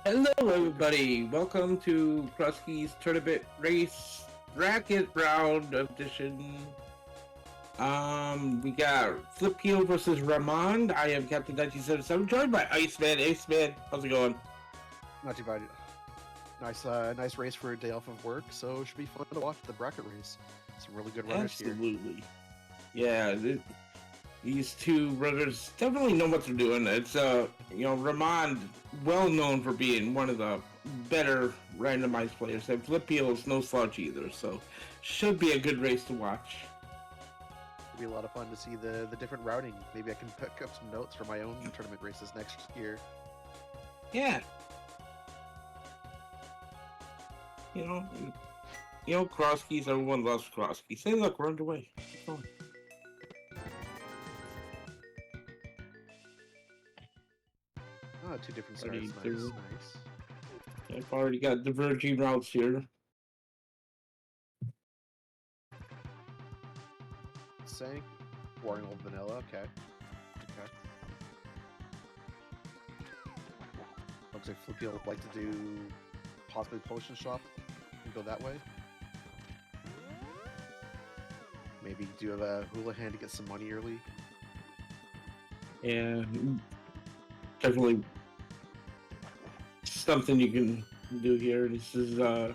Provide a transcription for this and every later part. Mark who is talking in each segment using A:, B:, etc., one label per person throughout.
A: Hello, everybody. Welcome to Crosskeys Tournament Race Bracket Round Edition. We got Flipheal versus Ramond. I am Captain 1977, joined by Iceman. Iceman, how's it going?
B: Not too bad. Nice race for a day off of work, so it should be fun to watch the bracket race. Some really good runners here.
A: Absolutely. Yeah, these two brothers definitely know what they're doing. It's Ramond, well known for being one of the better randomized players, and Flipheal is no slouch either. So, should be a good race to watch.
B: It'll be a lot of fun to see the different routing. Maybe I can pick up some notes for my own tournament races next year.
A: Yeah. Crosskeys. Everyone loves Crosskeys. Hey, look, we're underway. Keep going.
B: Oh, two different starts. Nice.
A: I've already got diverging routes here.
B: Saying, boring old vanilla. Okay. Looks like Flipheal would like to do possibly potion shop and go that way. Maybe do a hula hand to get some money early.
A: Yeah, definitely something you can do here. This is
B: Let's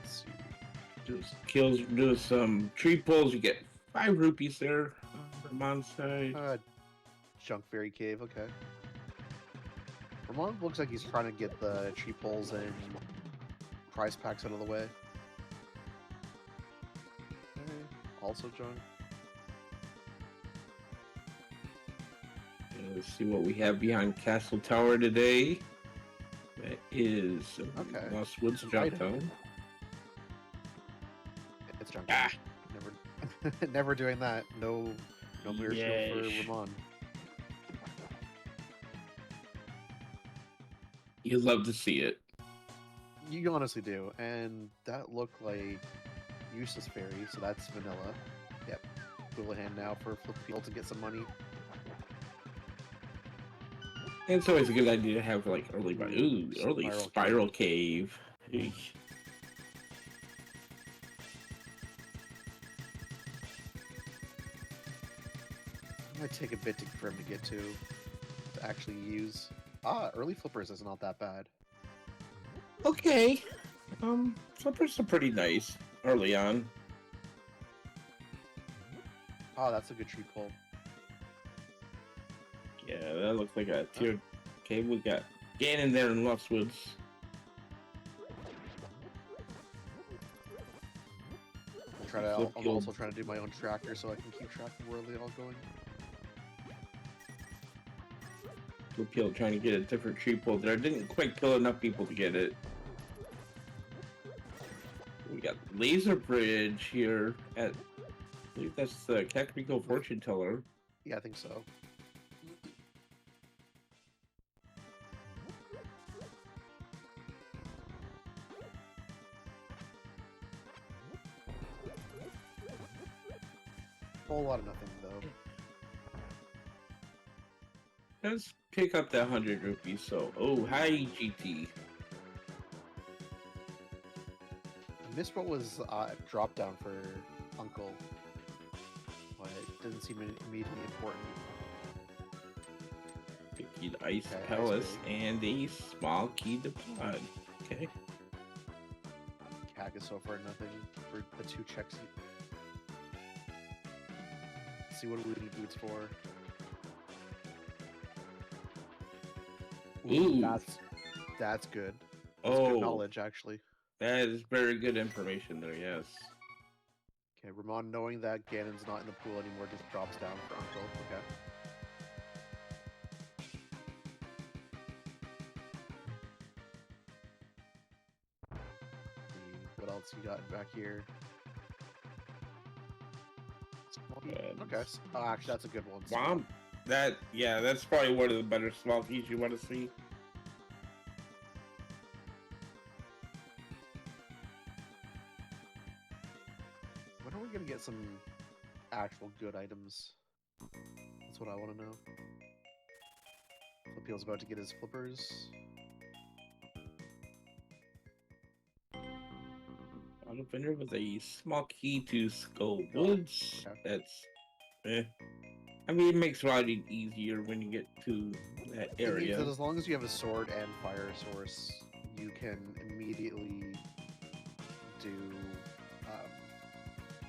B: see.
A: Just kills, do some tree pulls. You get 5 rupees there on Ramon's side.
B: Junk Fairy Cave, okay. Ramond looks like he's trying to get the tree pulls and prize packs out of the way. Okay. Also junk.
A: Let's see what we have behind Castle Tower today. That is Lost Woods Junk Town.
B: It's junk. Never doing that. No mirror shield for Ramond.
A: You love to see it.
B: You honestly do. And that looked like useless fairy, so that's vanilla. Yep. Hula hand now for Flipheal to get some money.
A: And it's always a good idea to have like early spiral cave. Eesh.
B: It might take a bit for him to get to actually use. Early flippers is not that bad.
A: Okay. Flippers are pretty nice early on.
B: Oh, that's a good tree pull.
A: Yeah, that looks like a tier. Okay, we got Ganon there in Lost Woods.
B: I'm also trying to do my own tracker so I can keep track of where they're all going.
A: Flipheal trying to get a different tree pull there. Didn't quite kill enough people to get it. We got Laser Bridge here at, I believe that's the Kakariko Fortune Teller.
B: Yeah, I think so. Whole lot of nothing though.
A: Let's pick up that 100 rupees. So, hi GT.
B: I missed what was drop down for Uncle, but it didn't seem immediately important.
A: Key to Ice Palace and a small key to pod. Okay.
B: Kag is so far nothing for the 2 checks. Let's see what we need boots for.
A: Ooh.
B: That's good. That's good knowledge, actually.
A: That is very good information there, yes.
B: Okay, Ramond, knowing that Ganon's not in the pool anymore, just drops down for Uncle. Okay. What else you got back here? Okay. Oh, actually, that's a good one.
A: Wow. That's probably one of the better small keys you want to see.
B: When are we gonna get some actual good items? That's what I want to know. Flipheal's about to get his flippers.
A: On a vendor with a small key to Skull
B: Oh,
A: Woods.
B: okay.
A: That's, I mean, it makes routing easier when you get to that
B: It means
A: area.
B: that as long as you have a sword and fire source, you can immediately do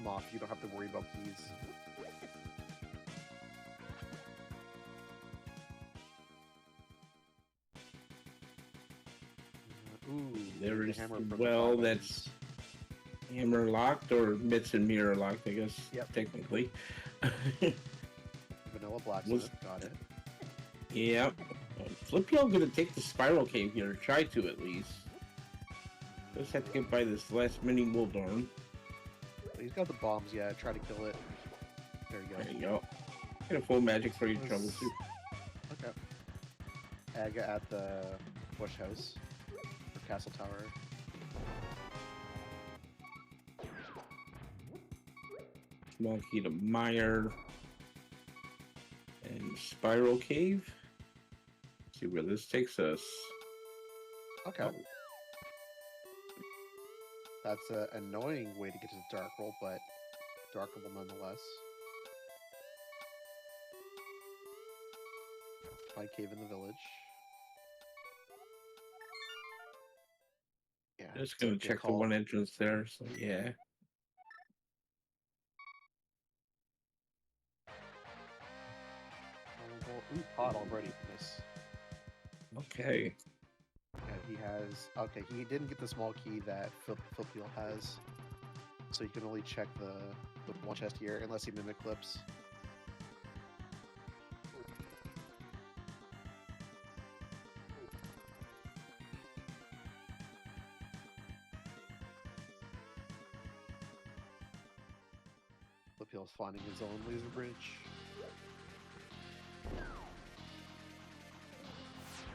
B: Moth. You don't have to worry about keys. Ooh,
A: There's
B: hammer for the
A: well,
B: 5
A: that's
B: items.
A: hammer locked or mitts and mirror locked, I guess.
B: Yep.
A: Technically.
B: Vanilla blacksmith. Got it.
A: Yeah. Flipheal gonna take the spiral cave here. Try to at least. Just have to get by this last mini Wildorn.
B: He's got the bombs. Yeah, try to kill it. There you go.
A: There you go. Get a full magic for your trouble too.
B: Okay. Aga at the bush house or castle tower.
A: Small key to Mire and Spiral Cave. Let's see where this takes us.
B: Okay. That's an annoying way to get to the Dark Roll, but Darkable nonetheless. Find cave in the village. Yeah.
A: Just gonna check the one entrance there. So yeah.
B: Ooh, pot already. Nice.
A: Okay.
B: And he has... Okay, he didn't get the small key that Flipheal has. So you can only check the one chest here, unless he mimic clips. Flipheal's finding his own laser bridge.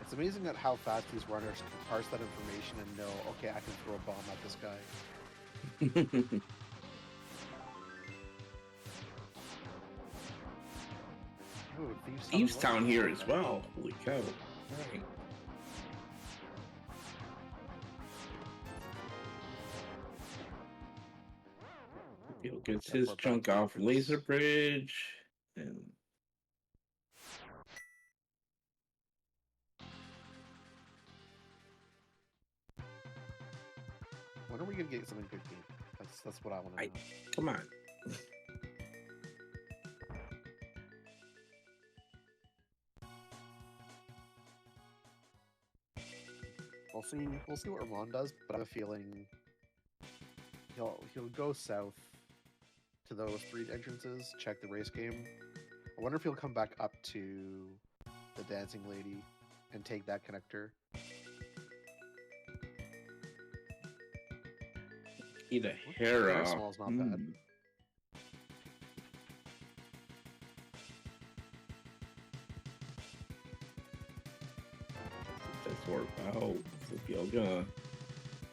B: It's amazing at how fast these runners can parse that information and know, okay, I can throw a bomb at this guy. Ooh,
A: Thieves Town here as well. Holy cow. Right. He'll gets his chunk off Laser Bridge. And
B: when are we gonna get something good game? That's what I want to know.
A: Come on.
B: We'll see what Ramond does, but I have a feeling he'll go south to those 3 entrances, check the race game. I wonder if he'll come back up to the dancing lady and take that connector.
A: Eat a Hera.
B: Small's not bad.
A: That's work out. Flipheal gonna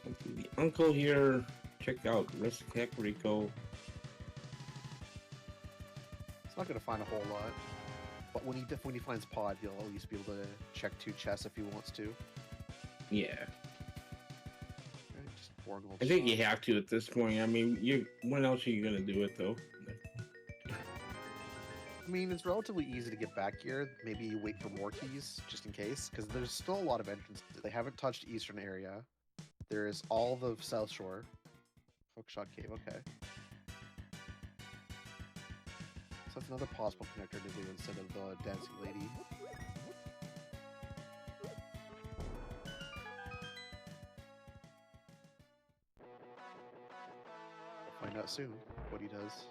A: go to the uncle here. Check out Restream Rico.
B: It's not gonna find a whole lot, but when he finds Pod, he'll at least be able to check 2 chests if he wants to.
A: Yeah.
B: Right, just boring old
A: I think
B: shot.
A: you have to at this point. I mean, when else are you gonna do it though?
B: I mean, it's relatively easy to get back here. Maybe you wait for more keys, just in case, because there's still a lot of entrances. They haven't touched Eastern area. There is all the South Shore. Hookshot Cave, okay. So that's another possible connector to do instead of the Dancing Lady. We'll find out soon what he does.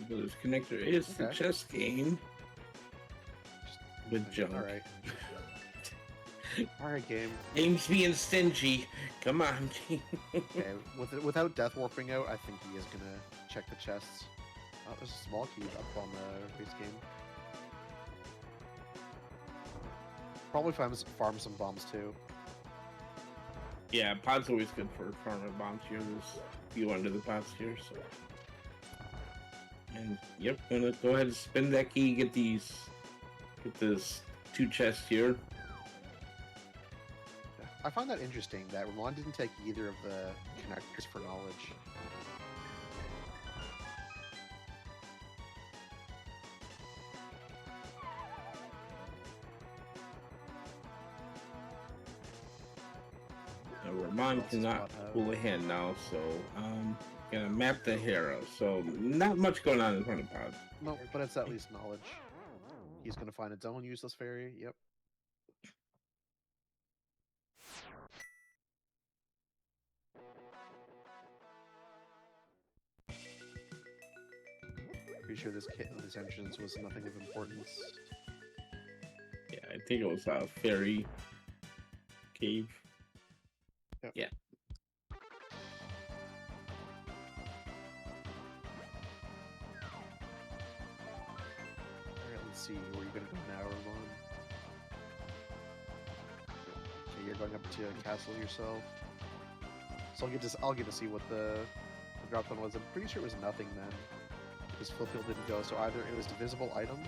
A: This connector is the chess game with junk.
B: Alright. Alright, game.
A: Game's being stingy. Come on.
B: Okay, without Death Warping out, I think he is gonna check the chests. Oh, there's a small key up on the base game. Probably farm some bombs too.
A: Yeah, Pod's always good for farming bombs here. few under the pots here. So, and yep, gonna go ahead and spin that key. Get this 2 chests here.
B: I find that interesting that Ramond didn't take either of the connectors for knowledge.
A: Ramond cannot pull a hand now, so gonna map the hero. So not much going on in front of pod.
B: No, but it's at least knowledge. He's gonna find its own useless fairy. Yep. Pretty sure this entrance was nothing of importance.
A: Yeah, I think it was a fairy cave.
B: Yep.
A: Yeah.
B: Alright, let's see. Where are you gonna go now, Ramon? Okay, you're going up to a castle yourself. So I'll get to see what the drop down was. I'm pretty sure it was nothing then. Because Flipheal didn't go, so either it was a visible item,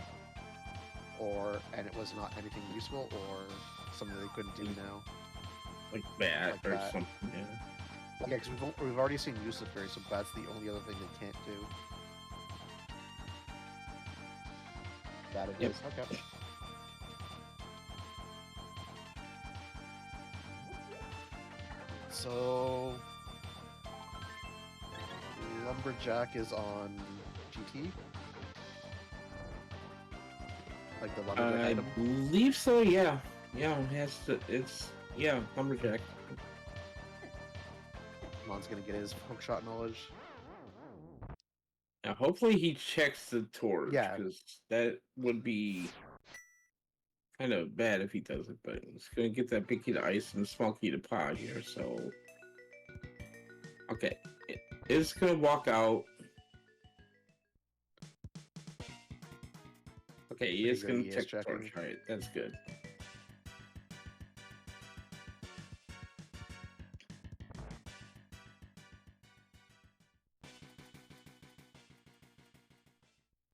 B: and it was not anything useful, or something they couldn't do now.
A: Like bat
B: Like
A: or
B: that.
A: something. Yeah.
B: Yeah, because we've already seen useless fairy, so that's the only other thing they can't do. That it
A: Yep.
B: is. Okay. So Lumberjack is on GT. Like the lumberjack
A: I
B: item.
A: believe so. Yeah. Yeah. It has to. It's lumberjack.
B: Mon's gonna get his hookshot knowledge.
A: Now, hopefully he checks the torch,
B: Yeah.
A: because that would be kind of bad if he does it. But he's gonna get that big key to ice and small key to pod here. So, okay, it's gonna walk out. Okay, he is gonna check the torch. All right, that's good.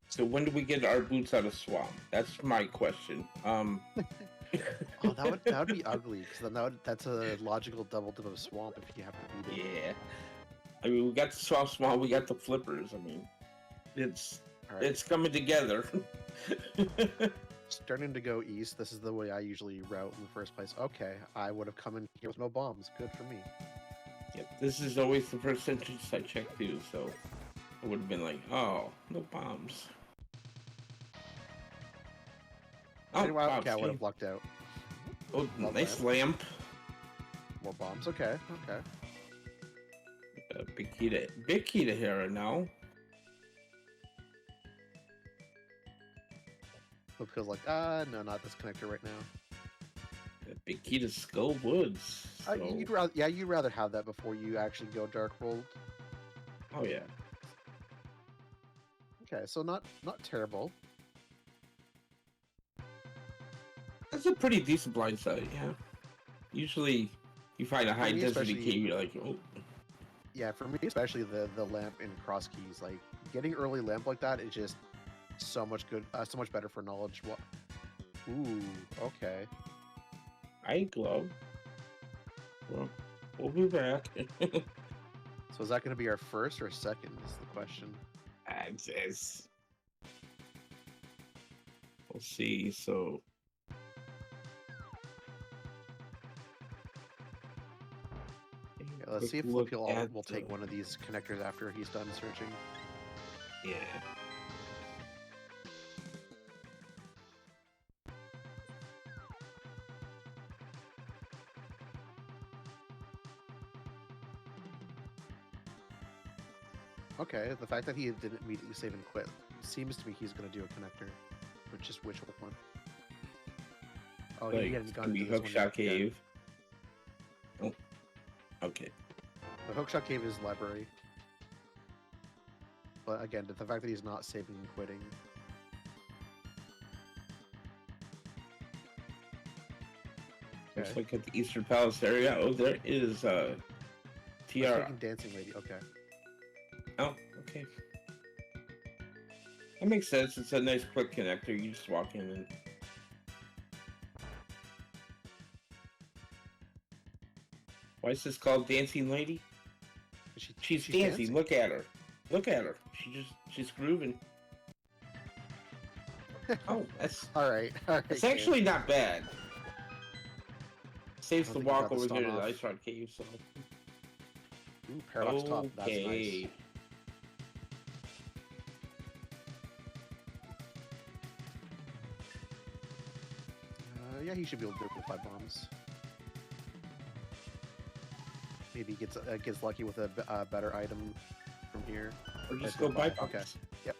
A: So when do we get our boots out of swamp? That's my question.
B: Oh, that would be ugly, because then that's a logical double dip of swamp if you have to beat it.
A: Yeah. I mean, we got the soft swamp, we got the flippers. I mean, it's coming together.
B: Starting to go east. This is the way I usually route in the first place. Okay, I would have come in here with no bombs. Good for me.
A: Yep, this is always the first entrance I check too, so I would have been like, oh, no bombs.
B: Oh, okay, I would have lucked out.
A: Oh, nice lamp.
B: More bombs. Okay, okay.
A: Big key to Hera now.
B: Feels like, no, not this connector right now.
A: Big key to Skull Woods. So...
B: you'd rather have that before you actually go Dark World.
A: Oh yeah.
B: Okay, so not terrible.
A: That's a pretty decent blind side, yeah. Usually, you find a high density key, you're like, oh.
B: Yeah, for me especially, the lamp in Crosskeys, like getting early lamp like that is just so much better for knowledge. What? Ooh, okay.
A: Eye glove. Well, we'll be back.
B: So is that going to be our first or second? Is the question.
A: Access. We'll see. So.
B: Yeah, let's see if Flipheal will take one of these connectors after he's done searching.
A: Yeah.
B: Okay, the fact that he didn't immediately save and quit seems to me he's going to do a connector. Which one? Oh,
A: like,
B: he hadn't gone
A: to the Hookshot Cave. Oh, okay.
B: The Hookshot Cave is library. But again, the fact that he's not saving and quitting.
A: Okay. Let's look at the Eastern Palace area. Oh, there is TR.
B: Dancing Lady, okay.
A: Okay. That makes sense. It's a nice quick connector. You just walk in and... Why is this called Dancing Lady? She's dancing. Look at her. Look at her. She's grooving. Oh, that's...
B: Alright.
A: It's actually not bad. Saves the
B: think you
A: walk
B: got the
A: over here to
B: stun
A: the
B: off.
A: Ice Rod Cave, so...
B: Ooh, paradox top. That's nice.
A: Okay.
B: Yeah, he should be able to do it with 5 bombs. Maybe he gets lucky with a better item from here.
A: Or just go buy bombs.
B: Okay. Yep.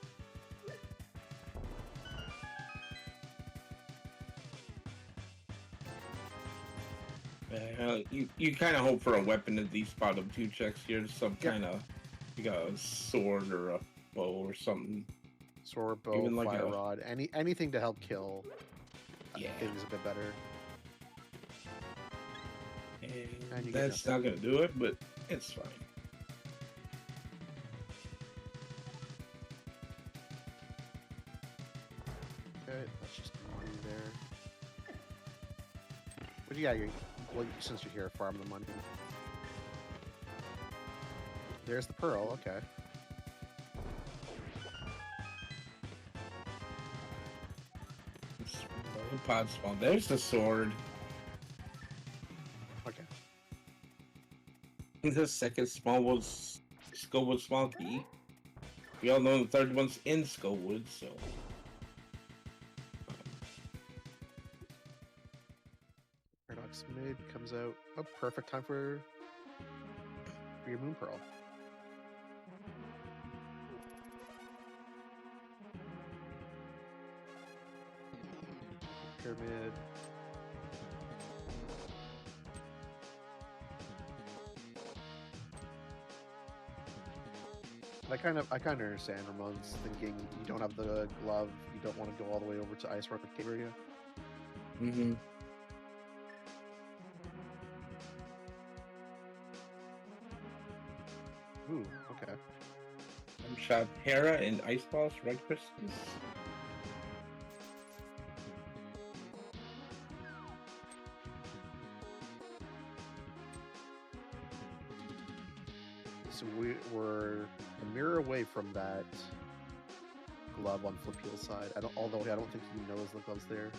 A: You kind of hope for a weapon at these bottom 2 checks here, some kind of like a sword or a bow or something.
B: Sword, bow,
A: Even like
B: fire
A: a...
B: rod, anything to help kill.
A: Yeah.
B: Things a bit better.
A: And that's not gonna do it, but it's fine.
B: Okay, that's just money there. What do you got? Well, since you're here, farm the money. There's the pearl. Okay.
A: Pod spawn. There's the sword.
B: Okay.
A: The second was Skullwood small key. We all know the third one's in Skullwood, so.
B: Paradox mid comes out. Oh, perfect time for your moon pearl. Pyramid. I kind of understand Ramon's thinking. You don't have the glove. You don't want to go all the way over to Ice Rock Cave area.
A: Mm-hmm.
B: Ooh, okay.
A: Shot Hera and Ice Balls, Red Crystals.
B: So we're a mirror away from that glove on Flipheal's side. Although I don't think he knows the glove's there.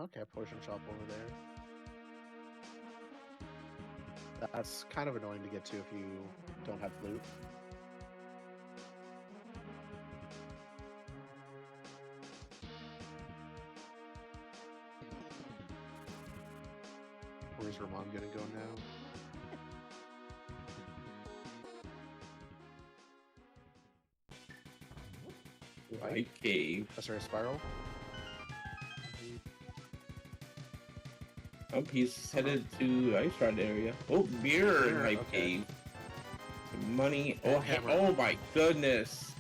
B: Okay, potion shop over there. That's kind of annoying to get to if you don't have loot. Where's Ramond gonna go now?
A: White Cave.
B: That's our spiral.
A: Oh, he's headed to Ice Rod area. Oh, beer in Hype
B: okay.
A: Cave. Money.
B: And
A: Oh,
B: hammer.
A: oh my goodness.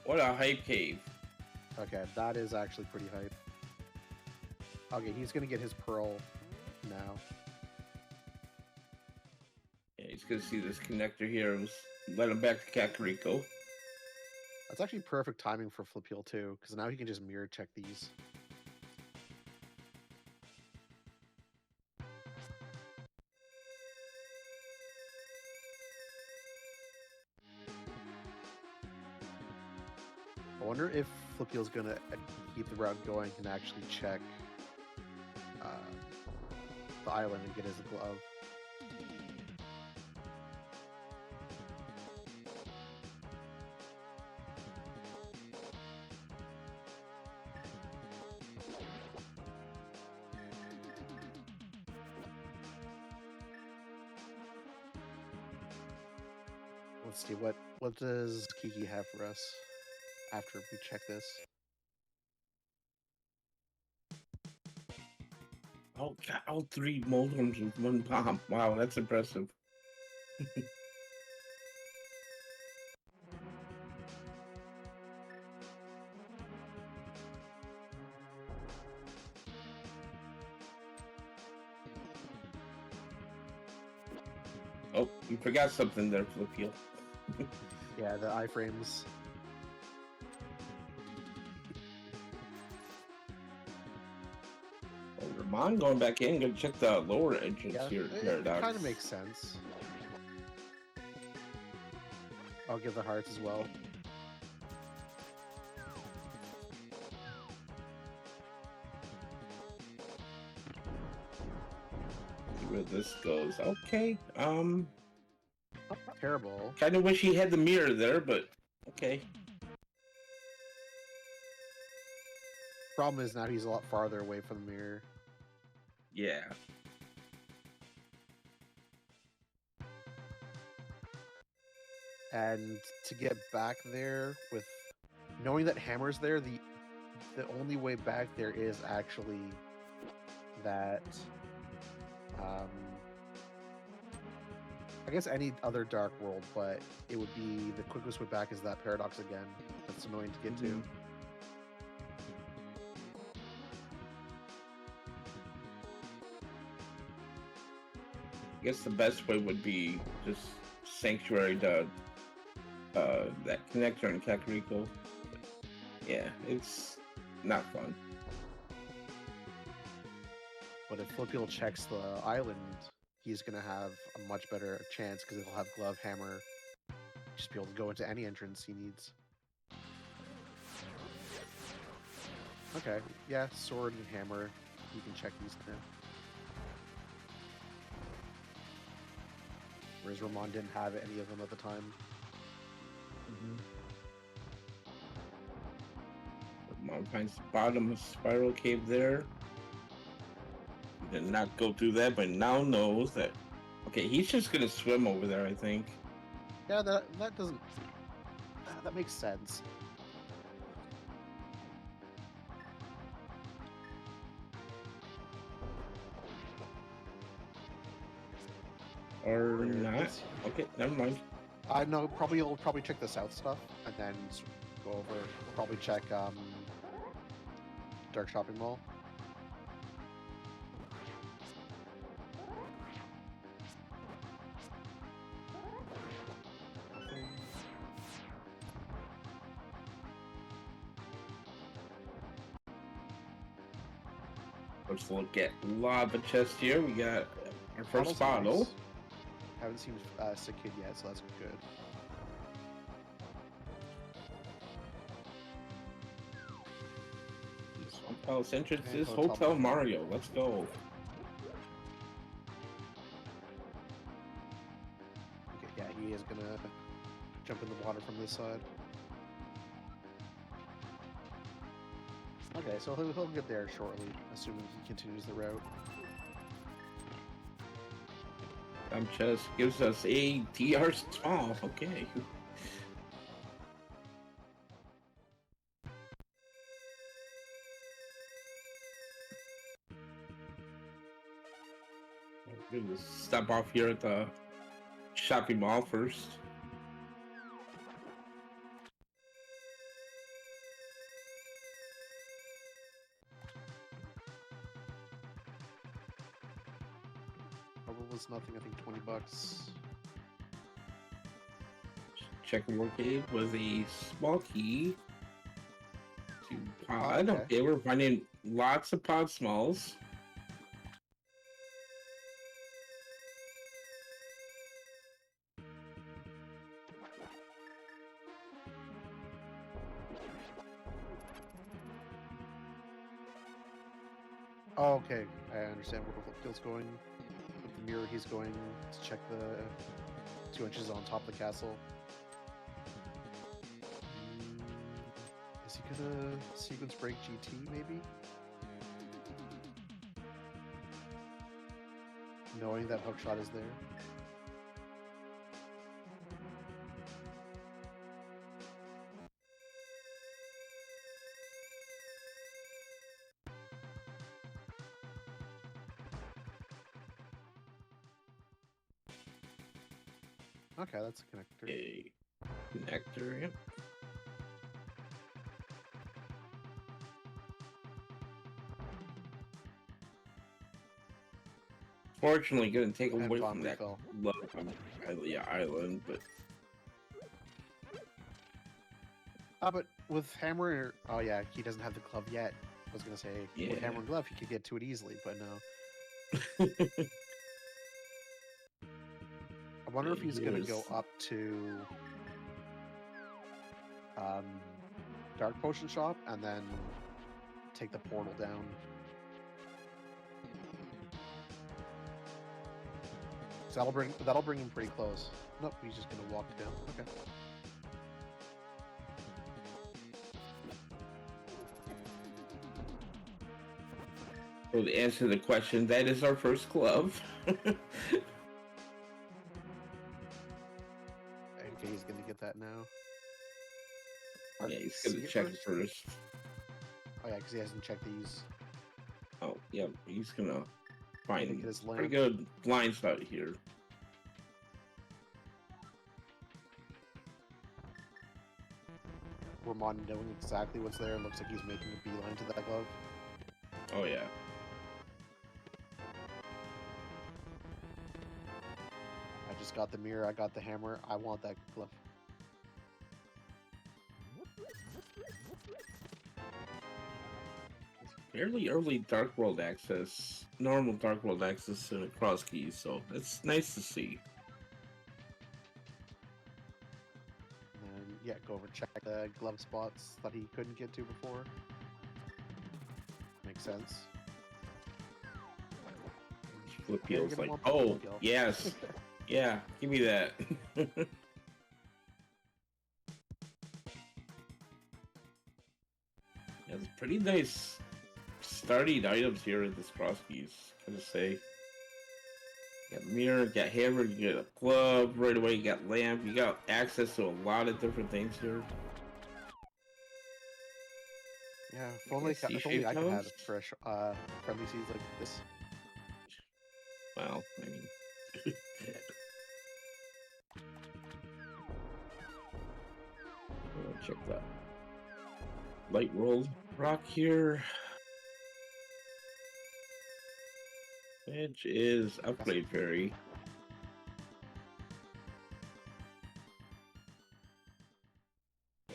A: What a Hype Cave.
B: Okay, that is actually pretty hype. Okay, he's gonna get his pearl now.
A: Yeah, he's gonna see this connector here and let him back to Kakariko.
B: That's actually perfect timing for Flipheal too, because now he can just mirror check these. I wonder if Flipheal's gonna keep the route going and actually check the island and get his glove. Let's see, what does Kiki have for us after we check this?
A: Oh, God, all 3 Moldorms with 1 bomb. Wow, that's impressive. Oh, you forgot something there, Flipheal.
B: Yeah, the iframes.
A: Oh, Ramond going back in, gonna check the lower entrance
B: Yeah,
A: here.
B: it
A: Paradox.
B: kind of makes sense. I'll give the hearts as well.
A: See where this goes. Okay.
B: Not terrible.
A: Kind of wish he had the mirror there, but okay.
B: Problem is now he's a lot farther away from the mirror.
A: Yeah.
B: And to get back there with knowing that Hammer's there, the only way back there is actually that I guess any other dark world, but it would be the quickest way back is that paradox again. That's annoying to get to.
A: I guess the best way would be just Sanctuary to that connector in Kakariko. Yeah, it's not fun.
B: But if Flipheal checks the island, he's gonna have a much better chance because he'll have glove, hammer, just be able to go into any entrance he needs. Okay, yeah, sword and hammer. You can check these now. Whereas Ramond didn't have any of them at the time.
A: Mom finds the bottom of Spiral Cave there. He did not go through that, but now knows that. Okay, he's just gonna swim over there, I think.
B: Yeah, that doesn't. That makes sense.
A: Or not. Okay, never mind.
B: I know. Probably you'll probably check the south stuff and then go over. We'll probably check Dark Shopping Mall.
A: Let's look at lava chest here. We got our first bottle.
B: Nice. Haven't seen Sick Kid yet, so that's good.
A: Swamp Palace entrance is Hotel Mario. Let's go.
B: Okay, yeah, he is gonna jump in the water from this side. Okay, so he'll get there shortly, assuming he continues the route.
A: Chest gives us a TR small. Okay. We're gonna stop off here at the shopping mall first.
B: Was nothing, I think $20.
A: Checkerboard Cave was a small key to pod.
B: Okay.
A: Okay, we're finding lots of pod smalls.
B: Oh, okay, I understand where Flipheal's going. With the mirror, he's going to check the 2 inches on top of the castle. Is he gonna sequence break GT, maybe? Knowing that hookshot is there. Okay, that's a connector.
A: A connector, yep. Fortunately, gonna take
B: And
A: away
B: Von
A: from that
B: refill.
A: love on Hylia Island, but
B: But with Hammer, oh yeah, he doesn't have the glove yet. I was gonna say,
A: yeah.
B: with Hammer and Glove, he could get to it easily, but no. I wonder if he's gonna go up to Dark Potion Shop and then take the portal down. So that'll bring him pretty close. Nope, he's just gonna walk down. Okay.
A: So to answer the question, that is our first glove.
B: Okay, he's gonna get that now.
A: Yeah, he's gonna check first.
B: Oh yeah, because he hasn't checked these.
A: Oh, yeah, he's gonna find
B: his
A: pretty
B: lamp.
A: good blind spot here.
B: Ramond knowing exactly what's there. Looks like he's making a beeline to that glove.
A: Oh yeah.
B: I just got the mirror. I got the hammer. I want that glove.
A: Fairly early Dark World access, normal Dark World access in Crosskeys, so it's nice to see.
B: And yeah, go over check the glove spots that he couldn't get to before. Makes sense.
A: Flipheal's like, oh, yes. Yeah, give me that. Yeah, it's pretty nice starting items here at this Crosskeys, gotta say. You got mirror, you got hammer, you get a glove, right away you got lamp, you got access to a lot of different things here.
B: Yeah, if only I could have fresh friendly seeds like this.
A: Well, I mean... check that. Light rolled rock here. Which is upgrade fairy.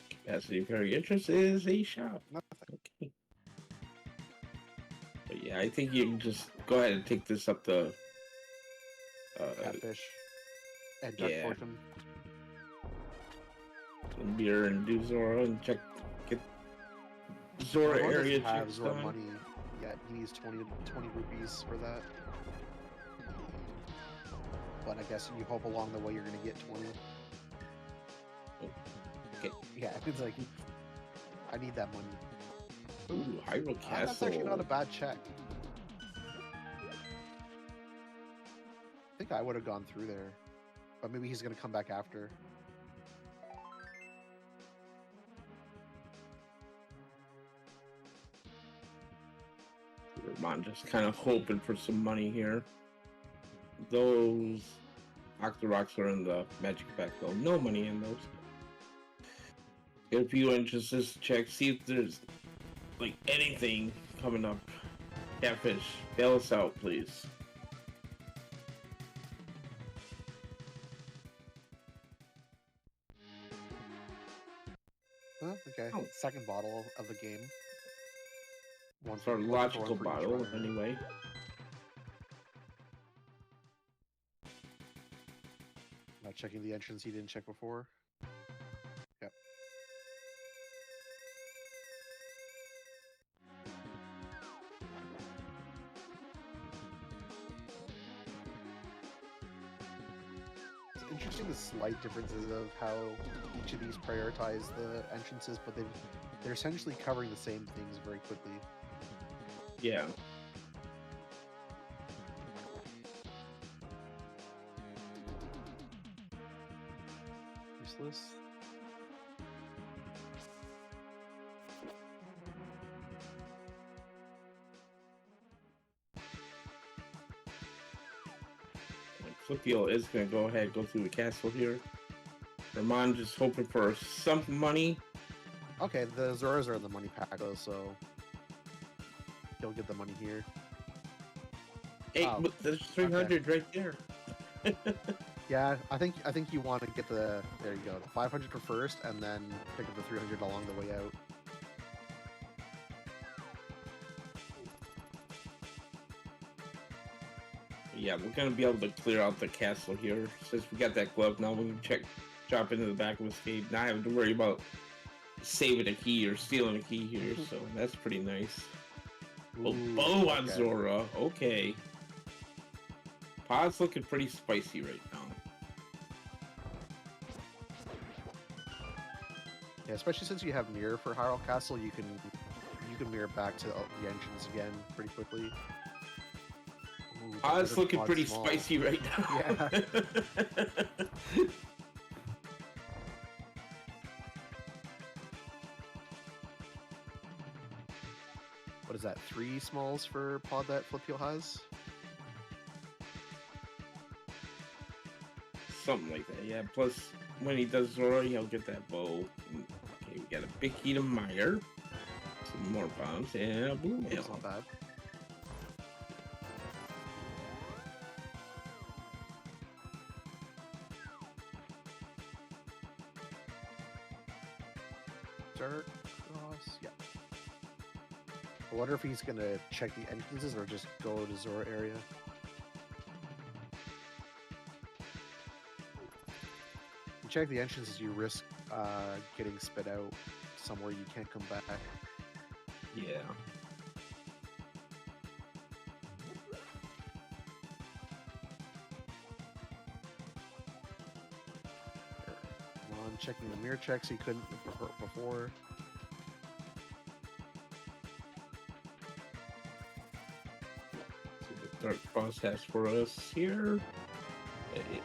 A: Capacity fairy interest is a shop. Okay. But yeah, I think you can just go ahead and take this up the
B: Catfish and Dark Fortune.
A: And beer and do Zora and get Zora area checks
B: Zora
A: done.
B: money yet. He needs 20 rupees for that. But I guess you hope along the way you're gonna get 20.
A: Okay.
B: Yeah, it's like I need that money.
A: Ooh, Hyrule Castle.
B: That's actually not a bad check. I think I would have gone through there. But maybe he's gonna come back after.
A: Ramond just kind of hoping for some money here. Those Octoroks are in the magic pack though. No money in those. Get a few entrances, check, see if there's like anything coming up. Catfish, bail us out, please.
B: Huh? Okay. Oh. Second bottle of the game.
A: One for logical bottle, anyway.
B: Not checking the entrance he didn't check before. Yep. It's interesting the slight differences of how each of these prioritize the entrances, but they're essentially covering the same things very quickly.
A: Yeah.
B: Useless.
A: Flipheal is going to go ahead and go through the castle here. Ramond just hoping for some money.
B: Okay, the Zoras are in the money pack though, so he'll get the money here.
A: Hey, but there's 300 right there.
B: Yeah, I think you want to get the there you go, the 500 for first, and then pick up the 300 along the way out.
A: Yeah, we're gonna be able to clear out the castle here since we got that glove. Now we can drop into the back of his cave, not having to worry about saving a key or stealing a key here. So that's pretty nice. Oh, bow on Zora. Okay. Pod's looking pretty spicy right now.
B: Yeah, especially since you have mirror for Hyrule Castle, you can mirror back to the entrance again pretty quickly.
A: Pod's looking pretty spicy right now.
B: Yeah. What is that? 3 smalls for Pod that Flipheal has?
A: Something like that, yeah. Plus, when he does Zora, he'll get that bow. Okay, we got a big heat of Mire, some more bombs, and a blue mail.
B: That's not bad. Dark Cross, yeah. I wonder if he's gonna check the entrances or just go to Zora area. You check the entrances, you risk getting spit out somewhere you can't come back.
A: Yeah.
B: On checking the mirror checks he couldn't before.
A: Dark Cross has for us here.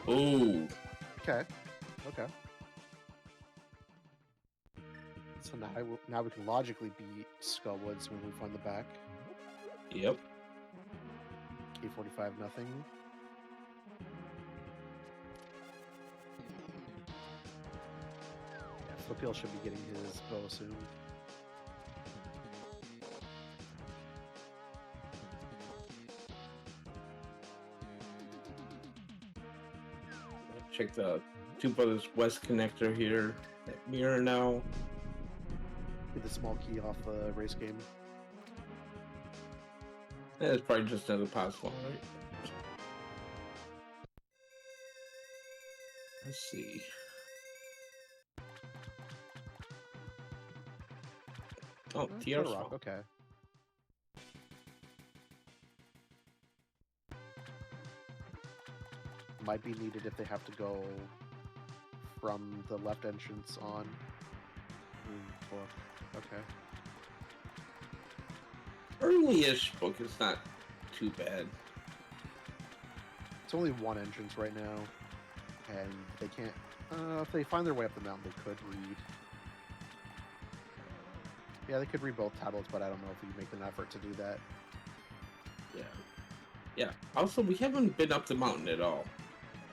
A: Oh.
B: Okay. Okay. So now we can logically beat Skullwoods when we find the back.
A: Yep.
B: K45 nothing. Yeah, Flipheal should be getting his bow soon.
A: Check the Two Brothers West connector here. That mirror now.
B: Get the small key off the race game.
A: That's probably just another possible, right? Let's see. Oh, TR
B: Rock, okay. Might be needed if they have to go from the left entrance on. Book. Okay.
A: Early-ish book is not too bad.
B: It's only one entrance right now, and they can't. If they find their way up the mountain, they could read. Yeah, they could read both tablets, but I don't know if you make an effort to do that.
A: Yeah. Yeah. Also, we haven't been up the mountain at all.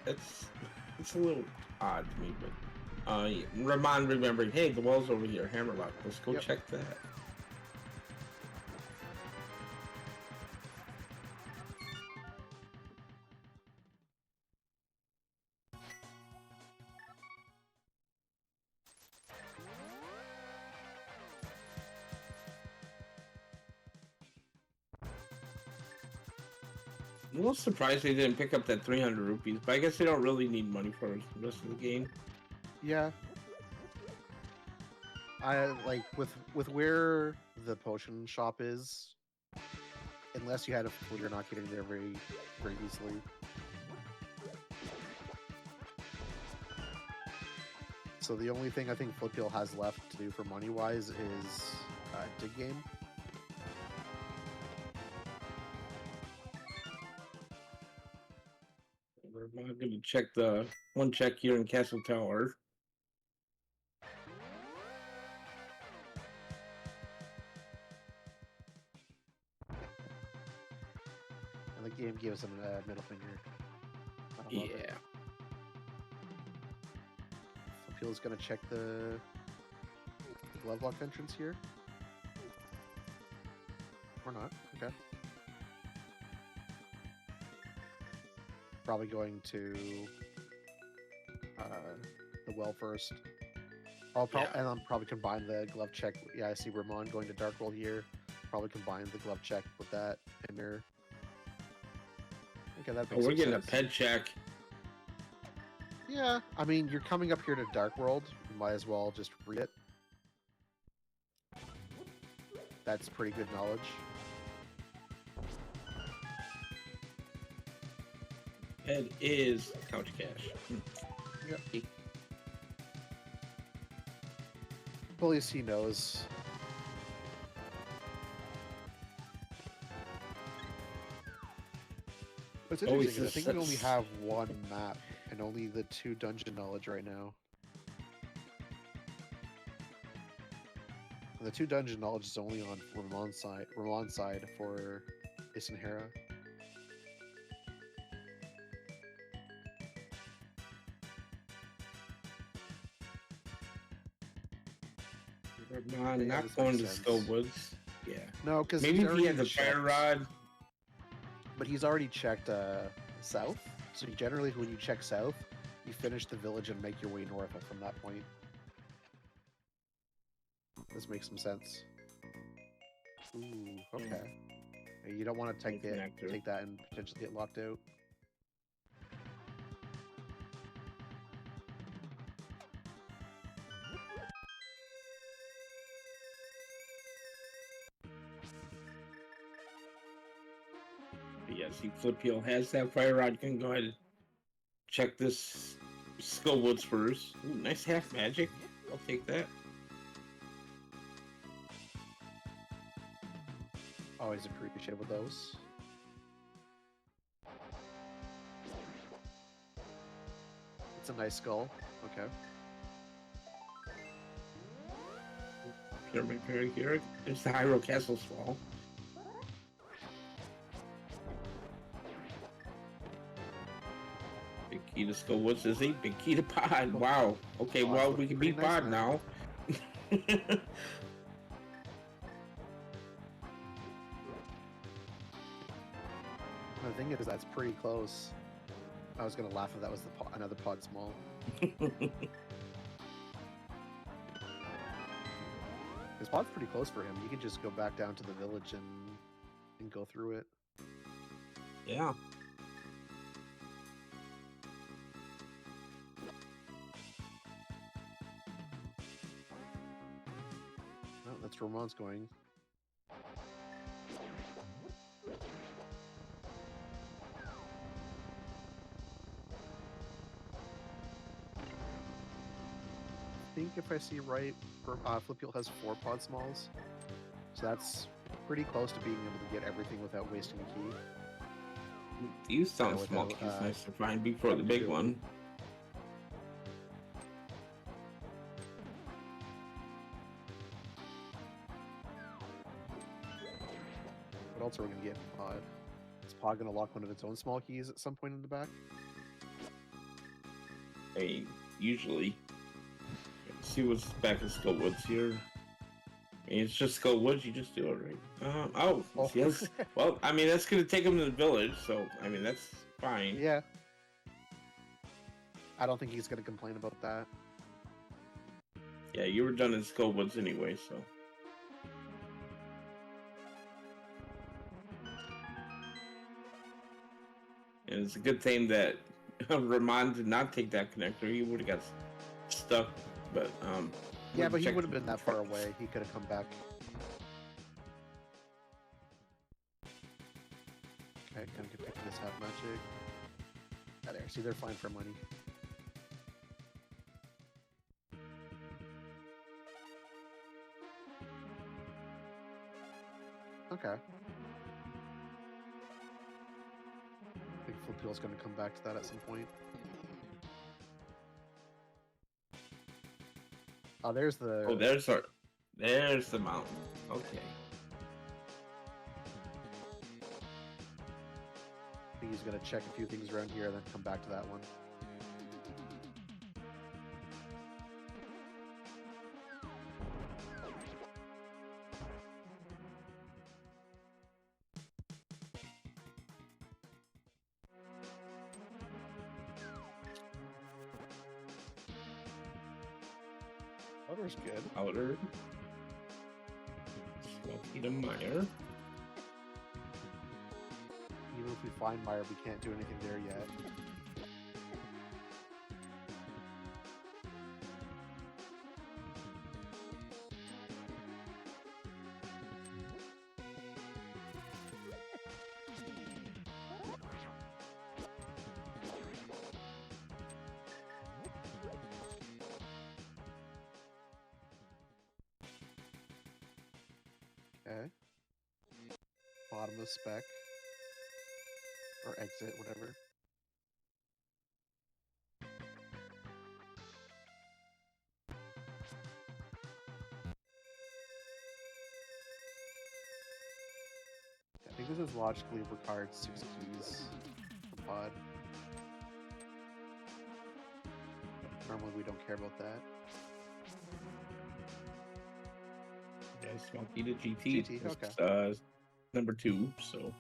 A: It's a little odd to me, but Ramond remembering, hey, the wall's over here, Hammerlock. Let's go check that. I'm a little surprised they didn't pick up that 300 rupees, but I guess they don't really need money for the rest of the game.
B: Yeah. I like with where the potion shop is, unless you had a fool, you're not getting there very easily. So the only thing I think Flipheal has left to do for money wise is dig game.
A: I'm going to check the one check here in Castle Tower.
B: And the game gives him a middle finger. love it.
A: Yeah.
B: Flipheal's gonna check the glove lock entrance here. Or not. Okay. Probably going to the well first. And I'll probably combine the glove check. Yeah, I see Ramond going to Dark Roll here. Probably combine the glove check with that and mirror. Okay, that makes
A: We're getting
B: sense.
A: a pet check.
B: Yeah, I mean, you're coming up here to Dark World. You might as well just read it. That's pretty good knowledge.
A: Pet is couch cash.
B: Yep. At least he knows. What's interesting is I think we only have one map and only the 2 dungeon knowledge right now. And the 2 dungeon knowledge is only on Ramond's side for Isenhera.
A: Ramond not going to Skull Woods. Yeah.
B: No, because
A: maybe if he has a fire rod.
B: But he's already checked south. So generally, when you check south, you finish the village and make your way north from that point. This makes some sense. Ooh, okay. You don't want to take that and potentially get locked out.
A: Yeah, see, Flipheal has that fire rod. You can go ahead and check this Skull Woods first. Ooh, nice half magic. I'll take that.
B: Always appreciative of those. It's a nice skull. Okay.
A: Pyramid Fairy here. There's the Hyrule Castle's fall. Big key to Skull Woods, is he? Big key to Pod. Wow. Okay, well, we can beat Pod now.
B: The thing is, that's pretty close. I was gonna laugh if that was another pod small. This pod's pretty close for him. You can just go back down to the village and go through it.
A: Yeah.
B: Oh, that's where Ramond's going. I think if I see right, Flipheal has 4 pod smalls, so that's pretty close to being able to get everything without wasting a key.
A: These sound small keys nice to find before the big one.
B: What else are we gonna get from Pod? Is Pod gonna lock one of its own small keys at some point in the back?
A: I mean, usually. Let's see what's back in Skull Woods here. I mean, it's just Skull Woods, you just do it, right? Yes. Well, I mean, that's going to take him to the village, so, I mean, that's fine.
B: Yeah. I don't think he's going to complain about that.
A: Yeah, you were done in Skull Woods anyway, so. And it's a good thing that Ramond did not take that connector. He would have got stuck, but,
B: yeah, but he would have been that far away. He could have come back. Okay, gonna get back to this half magic. Ah, there. See, they're fine for money. Okay. I think Flipheal's gonna come back to that at some point. Oh, there's the...
A: Oh, there's the mountain. Okay.
B: think he's gonna check a few things around here and then come back to that one. Outer's good.
A: Outer. Smoky to Meyer.
B: Even if we find Meyer, we can't do anything there yet. Okay. Bottom of spec. Or exit, whatever. I think this is logically required 6 keys for pod. Normally we don't care about that.
A: Yeah, Smoky to GT.
B: GT, okay.
A: It's, number 2, so.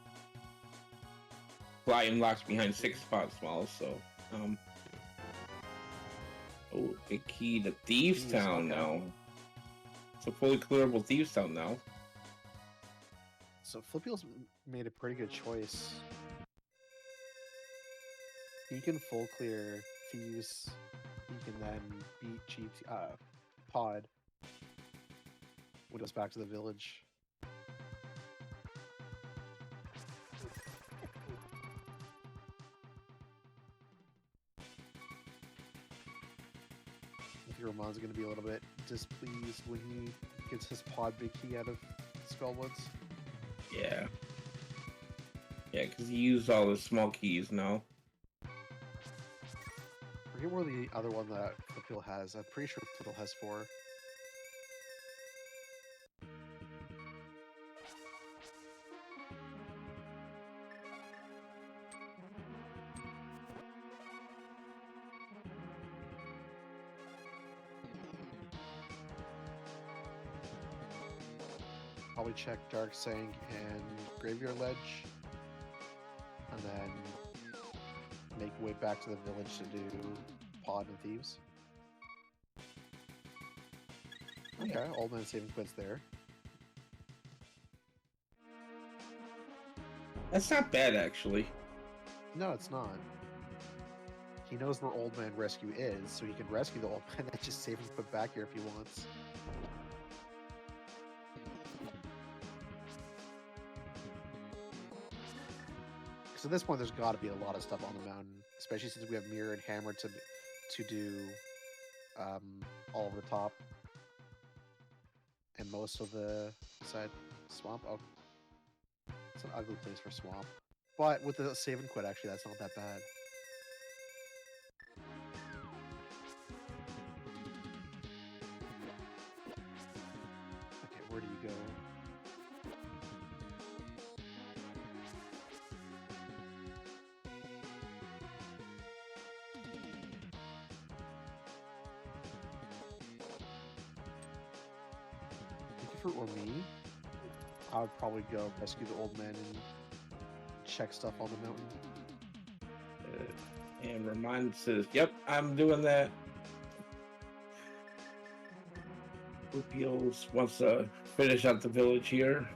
A: Flying locks behind 6 spot smalls, so. Oh, big key to Thieves Town now. It's a fully clearable Thieves Town now.
B: So Flipheal's made a pretty good choice. He can full clear Thieves. He can then beat GT pod when it goes back to the village. I think Ramond's going to be a little bit displeased when he gets his pod big key out of Skullwoods.
A: Yeah. Yeah, because he used all his small keys now.
B: Forget where the other one that Flipheal has. I'm pretty sure Flipheal has 4. Probably check Dark Sank and Graveyard Ledge, and then make way back to the village to do Pod and Thieves. Okay, Old Man saving quits there.
A: That's not bad, actually.
B: No, it's not. He knows where Old Man Rescue is, so he can rescue the Old Man and just save and put back here if he wants. So at this point, there's got to be a lot of stuff on the mountain, especially since we have Mirror and Hammer to do all over the top and most of the side swamp. Oh, it's an ugly place for swamp, but with the save and quit, actually, that's not that bad. Okay, where do you go? If it were me, I would probably go rescue the old man and check stuff on the mountain.
A: And Ramond says, "Yep, I'm doing that." Flipheal wants to finish out the village here.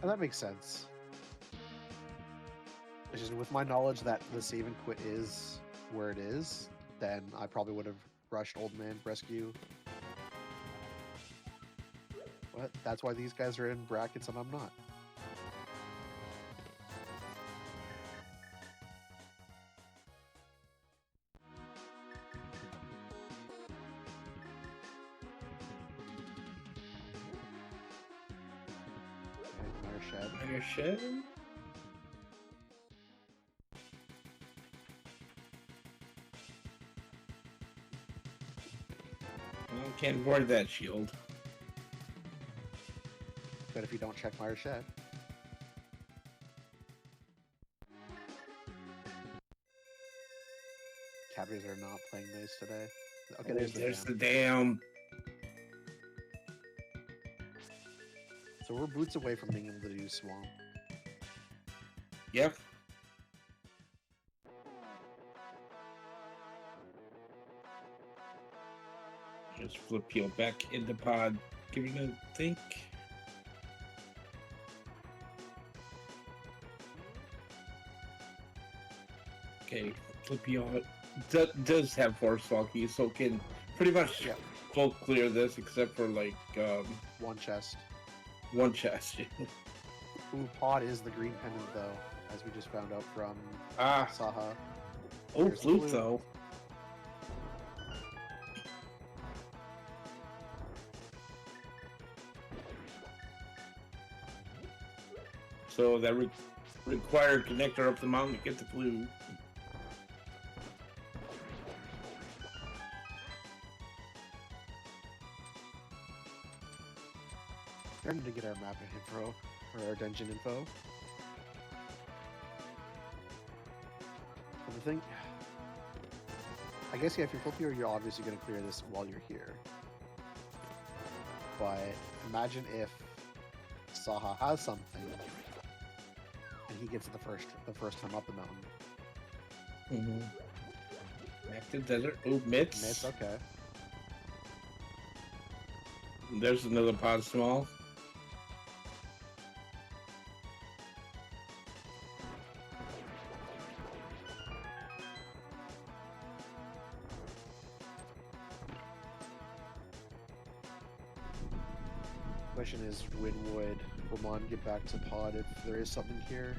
B: And that makes sense. It's just with my knowledge that the save and quit is where it is, then I probably would have rushed old man rescue. But that's why these guys are in brackets and I'm not.
A: Minor shed. Well, can't board that shield.
B: But if you don't check Meyer Shed. batteries are not playing nice today. Okay,
A: Oh,
B: there's the dam.
A: dam.
B: So we're boots away from being able to do swamp.
A: Yep. Just Flipheal back in the pod. Give it a think. Okay, Flipheal does have force walkie, so can pretty much full clear this except for like
B: one chest.
A: One chest.
B: Ooh, pod is the green pendant though, as we just found out from Saha.
A: Oh, flute though. So that required connector up the mountain to get the flute.
B: Starting to get our map info, or our dungeon info. But the thing, I guess, yeah, if you're Flipheal, you're obviously going to clear this while you're here. But imagine if Saha has something, and he gets it the first time up the mountain.
A: Active desert. Oh, mitts.
B: Mitts, okay.
A: There's another pod small.
B: Question is, when would Ramond get back to pod if there is something here?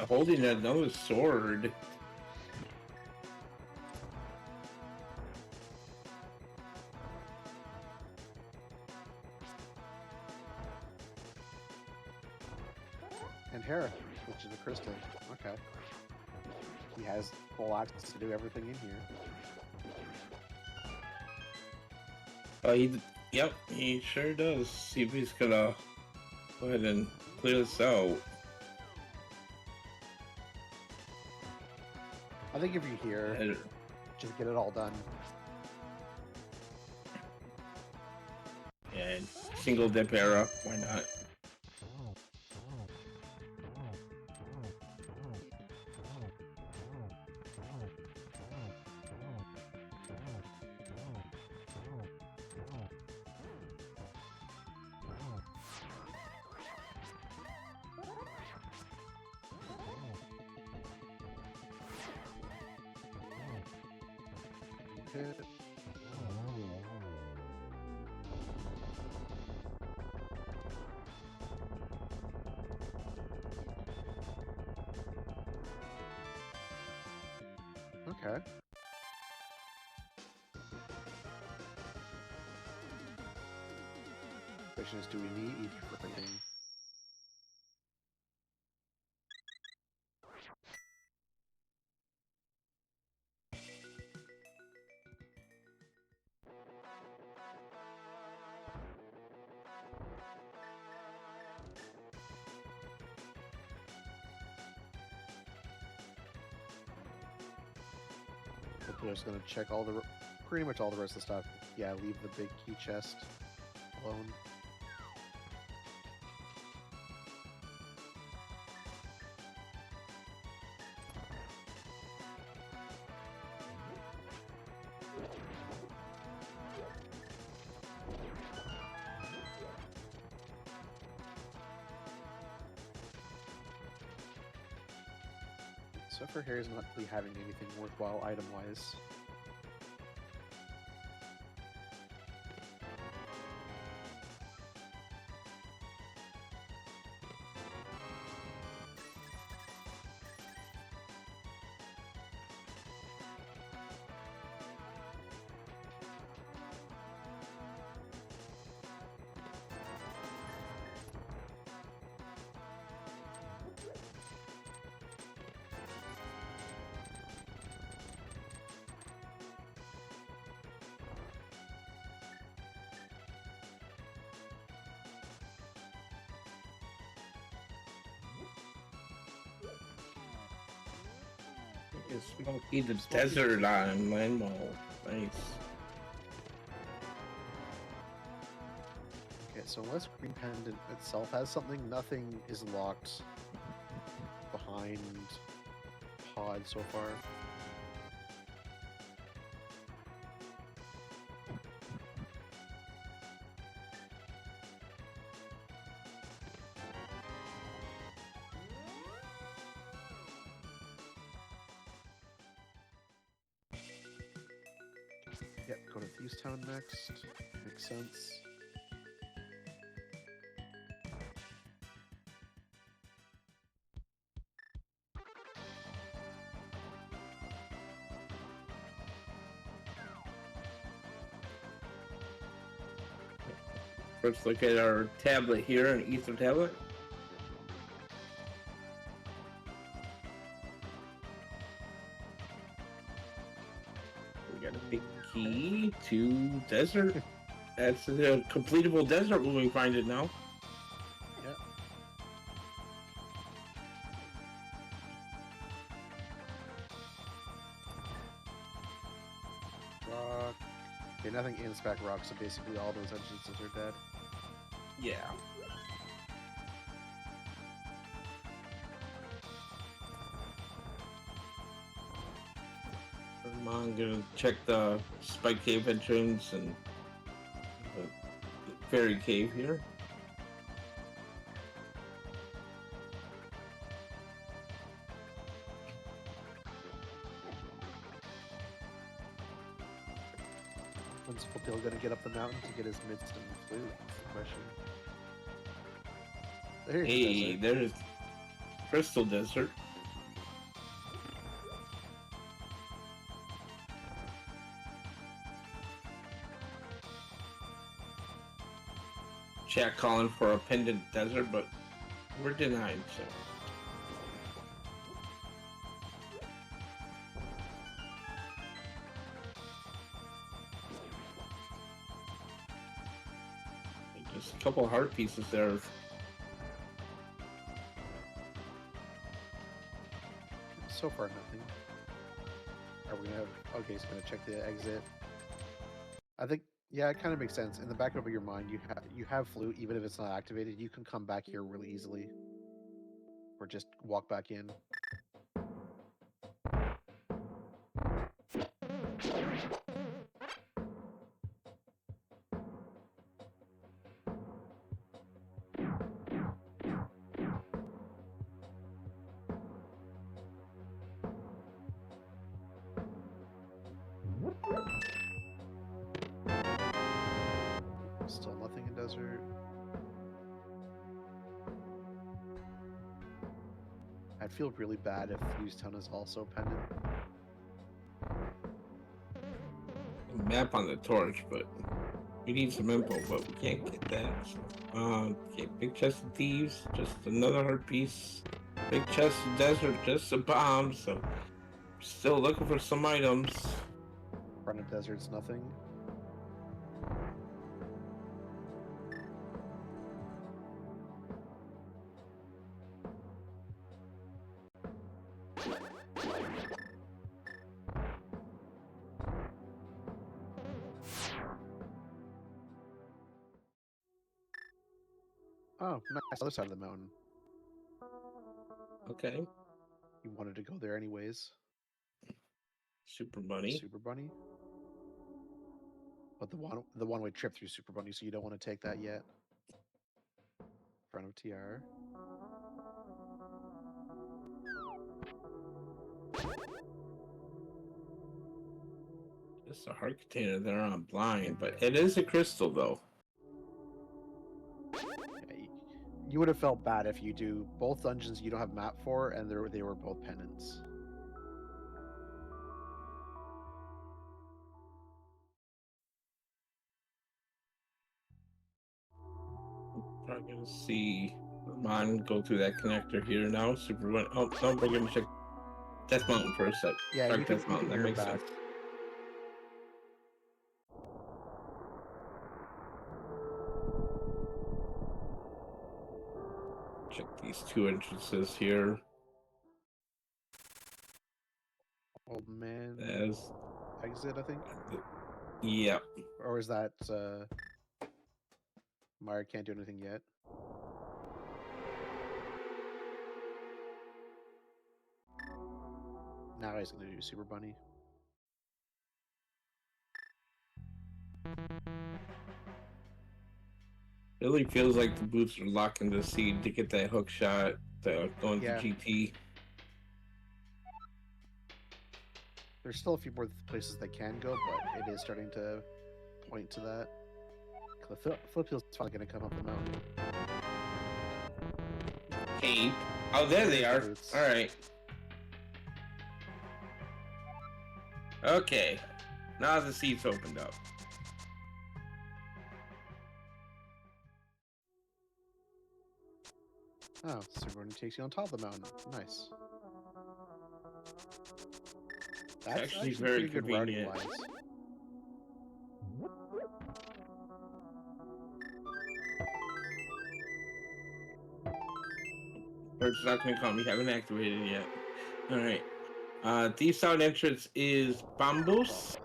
A: Holding another sword.
B: And Hera, which is a crystal. Okay. He has full access to do everything in here.
A: Yep, he sure does. See if he's gonna go ahead and clear this out.
B: I think if you're here, just get it all done.
A: And single dip era, why not?
B: Okay. Question is, do we need EP for thinking? We're just gonna check pretty much all the rest of the stuff. Yeah, leave the big key chest alone. So far, Harry's not really having anything worthwhile item-wise.
A: Smoky the desert on Landmall. Nice.
B: Okay, so unless Green Pendant itself has something, nothing is locked behind Pod so far. Yep, go to Thieves Town next. Makes sense.
A: Let's look at our tablet here, an Ether tablet. We got a big key to desert. That's a completable desert when we find it now.
B: Yep. Rock. Okay, nothing in spec rock, so basically all those entrances are dead.
A: Yeah. I'm gonna check the Spike Cave entrance and the Fairy Cave here.
B: When's Flipheal gonna get up the mountain to get his midst and flute? That's the question. There's the
A: Hey,
B: desert.
A: there's Crystal Desert. Chat calling for a pendant desert, but we're denied, so. Just a couple heart pieces there.
B: So far, nothing. Are we gonna have? Okay, he's gonna check the exit. I think, yeah, it kind of makes sense. In the back of your mind, you have flute, even if it's not activated. You can come back here really easily, or just walk back in. Still nothing in desert. I'd feel really bad if Town is also pendant.
A: Map on the torch, but we need some info, but we can't get that. So, okay, big chest of thieves, just another heart piece. Big chest of desert, just a bomb. So, still looking for some items.
B: Front of desert's nothing. Oh, nice. Other side of the mountain.
A: Okay,
B: You wanted to go there anyways.
A: Super Bunny.
B: Super Bunny. But the one way trip through Super Bunny, so you don't want to take that yet. Front of TR.
A: Just a heart container there on blind, but it is a crystal though.
B: Yeah, you would have felt bad if you do both dungeons you don't have map for, and they were both pendants.
A: Probably gonna see Ramond go through that connector here now. Super Bunny. Oh no, we're gonna check Death Mountain for a sec.
B: Yeah,
A: Dark
B: you can
A: Death Mountain. That
B: hear
A: makes
B: back.
A: sense. Check these two entrances here.
B: exit, I think.
A: Yep.
B: Or is that Meyer can't do anything yet? Now he's gonna do Super Bunny.
A: Really feels like the boots are locking the seed to get that hook shot going to GT.
B: There's still a few more places they can go, but it is starting to point to that. Flipheal's probably going to come up the mountain.
A: Hey. Oh, there they are. All right. Okay. Now the seat's opened up.
B: Oh, so everyone takes you on top of the mountain. Nice. That's
A: actually very
B: pretty
A: convenient.
B: good routing-wise.
A: Bird's not gonna call me. Haven't activated it yet. All right. The sound entrance is Bambus.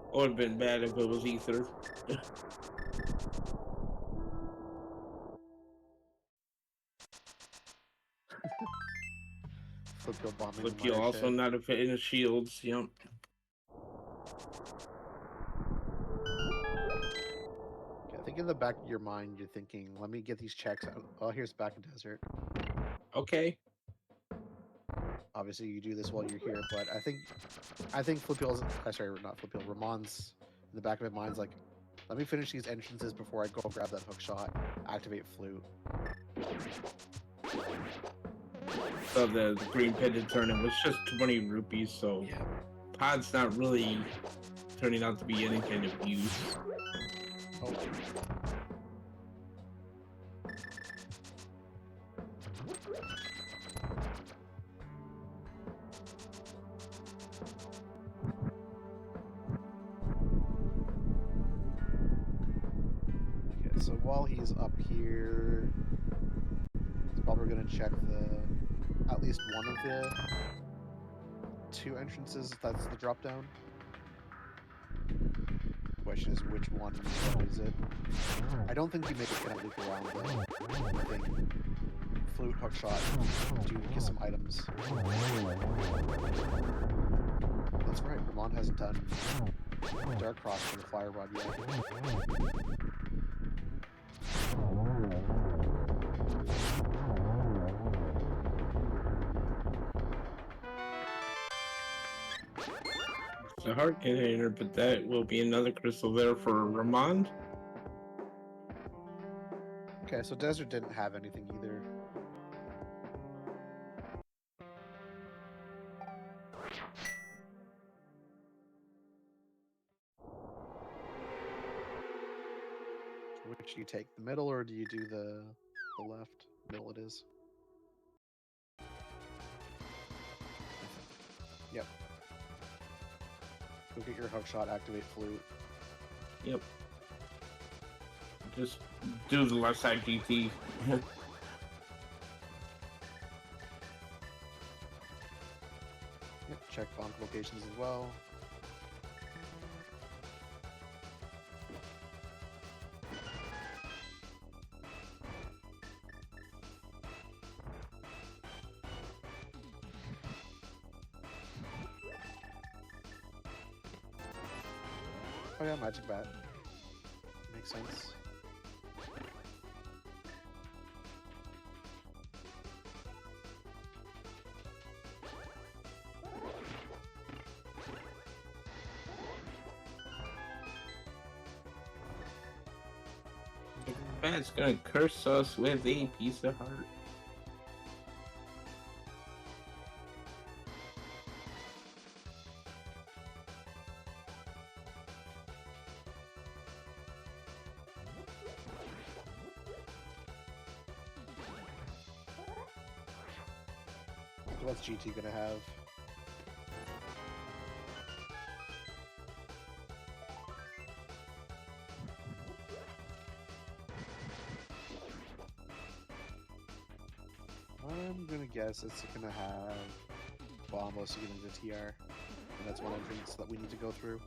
A: It would have been bad if it was Ether.
B: Flipheal bombing.
A: Flipheal also not a fit in the shields. Yep.
B: Okay, I think in the back of your mind you're thinking, let me get these checks out. Oh, here's back in desert.
A: Okay.
B: Obviously you do this while you're here, but I think Flipheal's sorry, not Flipheal, Ramon's in the back of his mind's like, let me finish these entrances before I go grab that hook shot, activate flute.
A: So the green pendant tournament was just 20 rupees, so
B: Yeah.
A: pod's not really turning out to be anything of use.
B: Oh. Okay, so while he's up here, he's probably going to check at least one of the two entrances. That's the drop down. Question is which one is it? I don't think you make a kind of loop around though. I think flute, hook shot, do get some items. That's right, Ramond hasn't done Dark Cross for the Fire Rod yet.
A: It's a heart container, but that will be another crystal there for Ramond.
B: Okay, so Desert didn't have anything either. Which do you take, the middle or do you do the left? Middle it is. Yep. Go get your hook shot, activate flute.
A: Yep. Just do the left side GT.
B: Yep, check bonk locations as well. Oh yeah, magic bat. Makes sense.
A: Bat's gonna curse us with a piece of heart.
B: What's GT gonna have? I'm gonna guess it's gonna have Bombos to get into TR. And that's one entrance that we need to go through.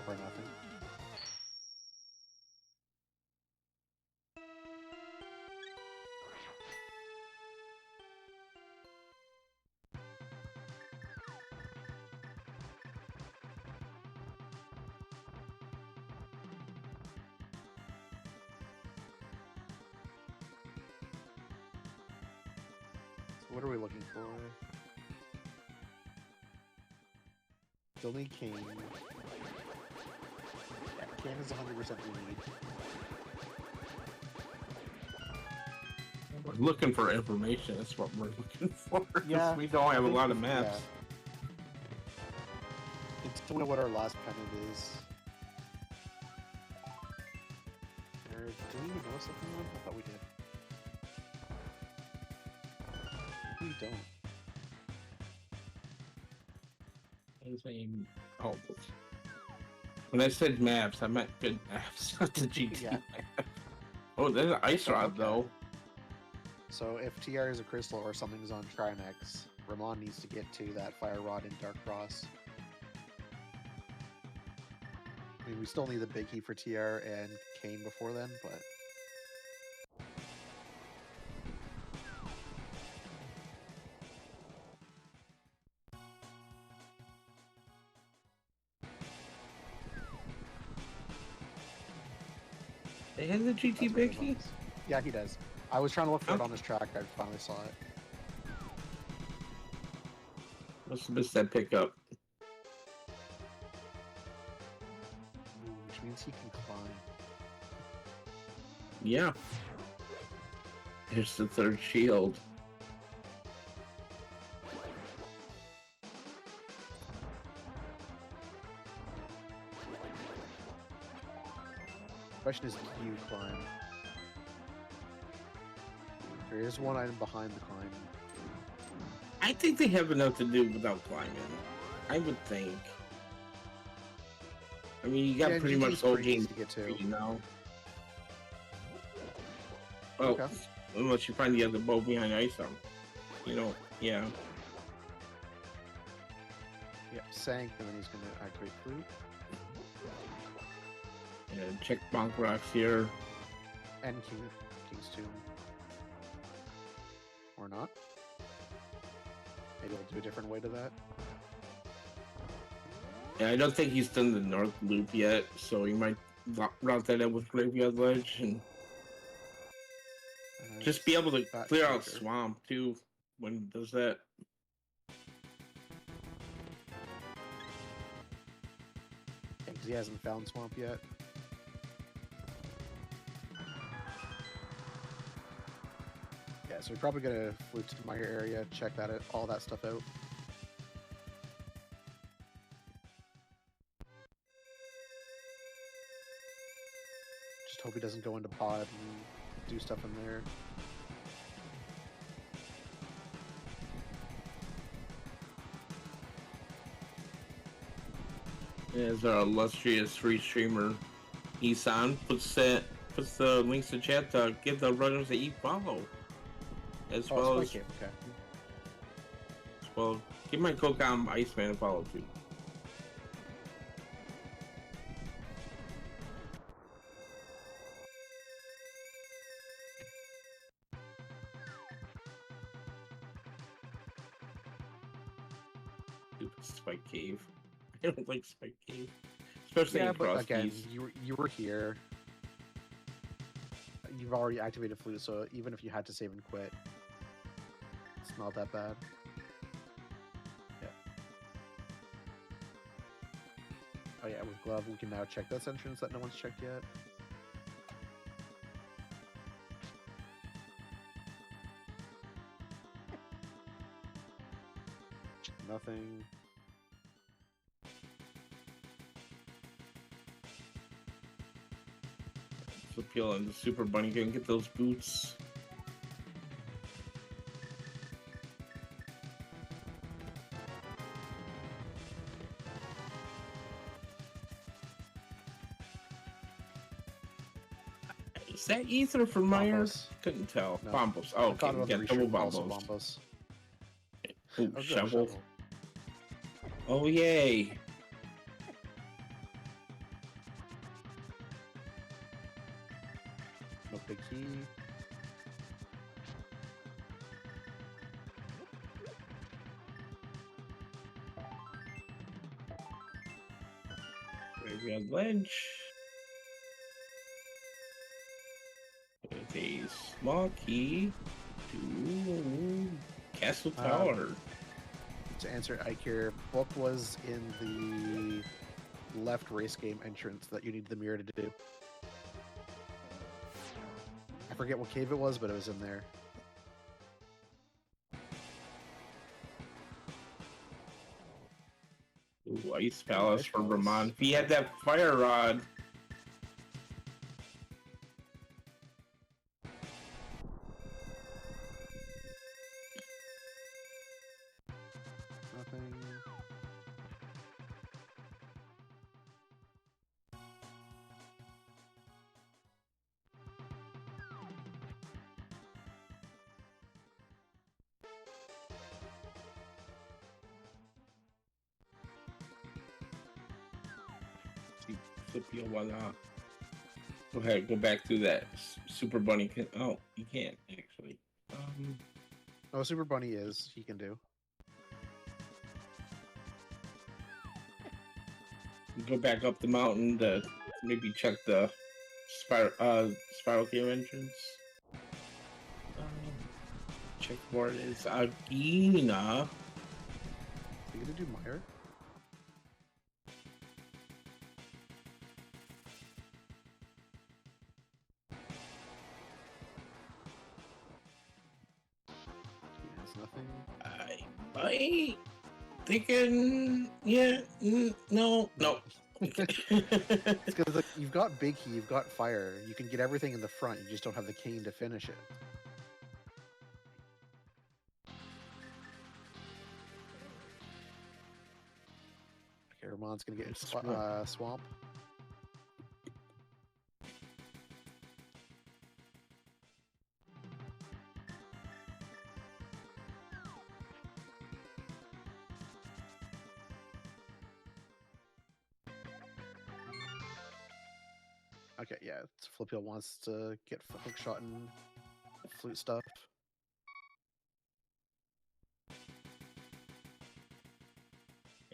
B: Or nothing. So what are we looking for? Still need Kane. Yeah, Kane is 100% we need.
A: We're looking for information. That's what we're looking for. 'cause
B: Yeah,
A: we don't have a
B: I
A: lot of
B: think-
A: maps.
B: It's to know what our last pennant is. Or do we know something one? I thought we did. We don't.
A: Oh, when I said maps, I meant good maps, not the GT
B: Yeah.
A: map. Oh, there's an ice rod
B: Okay.
A: though.
B: So if TR is a crystal or something's on Trinex, Ramond needs to get to that fire rod in Dark Cross. I mean, we still need the big key for TR and Kane before then, but
A: They had the GT
B: that's what
A: big
B: Ramond
A: key?
B: is. Yeah, he does. I was trying to look for it on his track. I finally saw it.
A: Must have missed that pickup.
B: Ooh, which means he can climb.
A: Yeah. Here's the third shield.
B: Question is, do you climb? There is one item behind the climb.
A: I think they have enough to do without climbing. I would think. I mean, you got
B: Yeah,
A: pretty
B: GT
A: much
B: is
A: the whole
B: pretty
A: game
B: easy to get to.
A: you know. Well,
B: Okay.
A: unless you find the other bow behind ice arm. You know, yeah.
B: Yep, sank, and then he's going to activate Flute.
A: Yeah, check bonk rocks here.
B: And King's Tomb. Or not. Maybe we'll do a different way to that.
A: Yeah, I don't think he's done the north loop yet, so he might route that out with Graveyard Ledge and just be able to
B: Bat
A: clear out
B: Shaker.
A: swamp too when he does that.
B: Because he hasn't found Swamp yet. Yeah, so we're probably gonna flute to my area, check all that stuff out. Just hope he doesn't go into pod and do stuff in there.
A: As our illustrious free streamer Isan puts the links to chat to give the runners that you follow. As well as
B: Spike Game, okay.
A: well, give my Kokam Iceman a follow too. Stupid Spike Cave. I don't like Spike Cave. Especially
B: Yeah,
A: in
B: but again,
A: Crosskeys.
B: you were here. You've already activated flute, so even if you had to save and quit, it's not that bad. Yeah. Oh yeah, with glove we can now check this entrance that no one's checked yet. nothing.
A: Flipheal and the Super Bunny can get those boots. Is that Ether for Myers?
B: Bombos.
A: Couldn't tell.
B: No.
A: Bombos.
B: I
A: Oh,
B: caught
A: okay.
B: it on
A: We
B: the
A: got double
B: Restream, also
A: bombos.
B: bombos.
A: Ooh,
B: Oh, good,
A: shovel. Oh, yay.
B: No big key.
A: Graveyard ledge. With a small key to Castle Tower.
B: To answer Ike here, book was in the left race game entrance that you need the mirror to do. I forget what cave it was, but it was in there.
A: Ooh, Ice Palace
B: Ice
A: for
B: Palace.
A: Ramond. If he had that fire rod.
B: Nothing.
A: Flipheal, why not? Go ahead, go back through that. Super Bunny can. Oh, you can't actually.
B: Oh, Super Bunny is. He can do.
A: Go back up the mountain to maybe check the spiral cave entrance. Checkboard is Agina.
B: Are you gonna do Meyer? He has nothing.
A: I thinking, yeah, no.
B: It's because like, you've got Big Key, you've got Fire. You can get everything in the front. You just don't have the cane to finish it. Okay, Ramon's gonna get Swamp. Okay, yeah, Flipheal wants to get hookshot and flute stuff.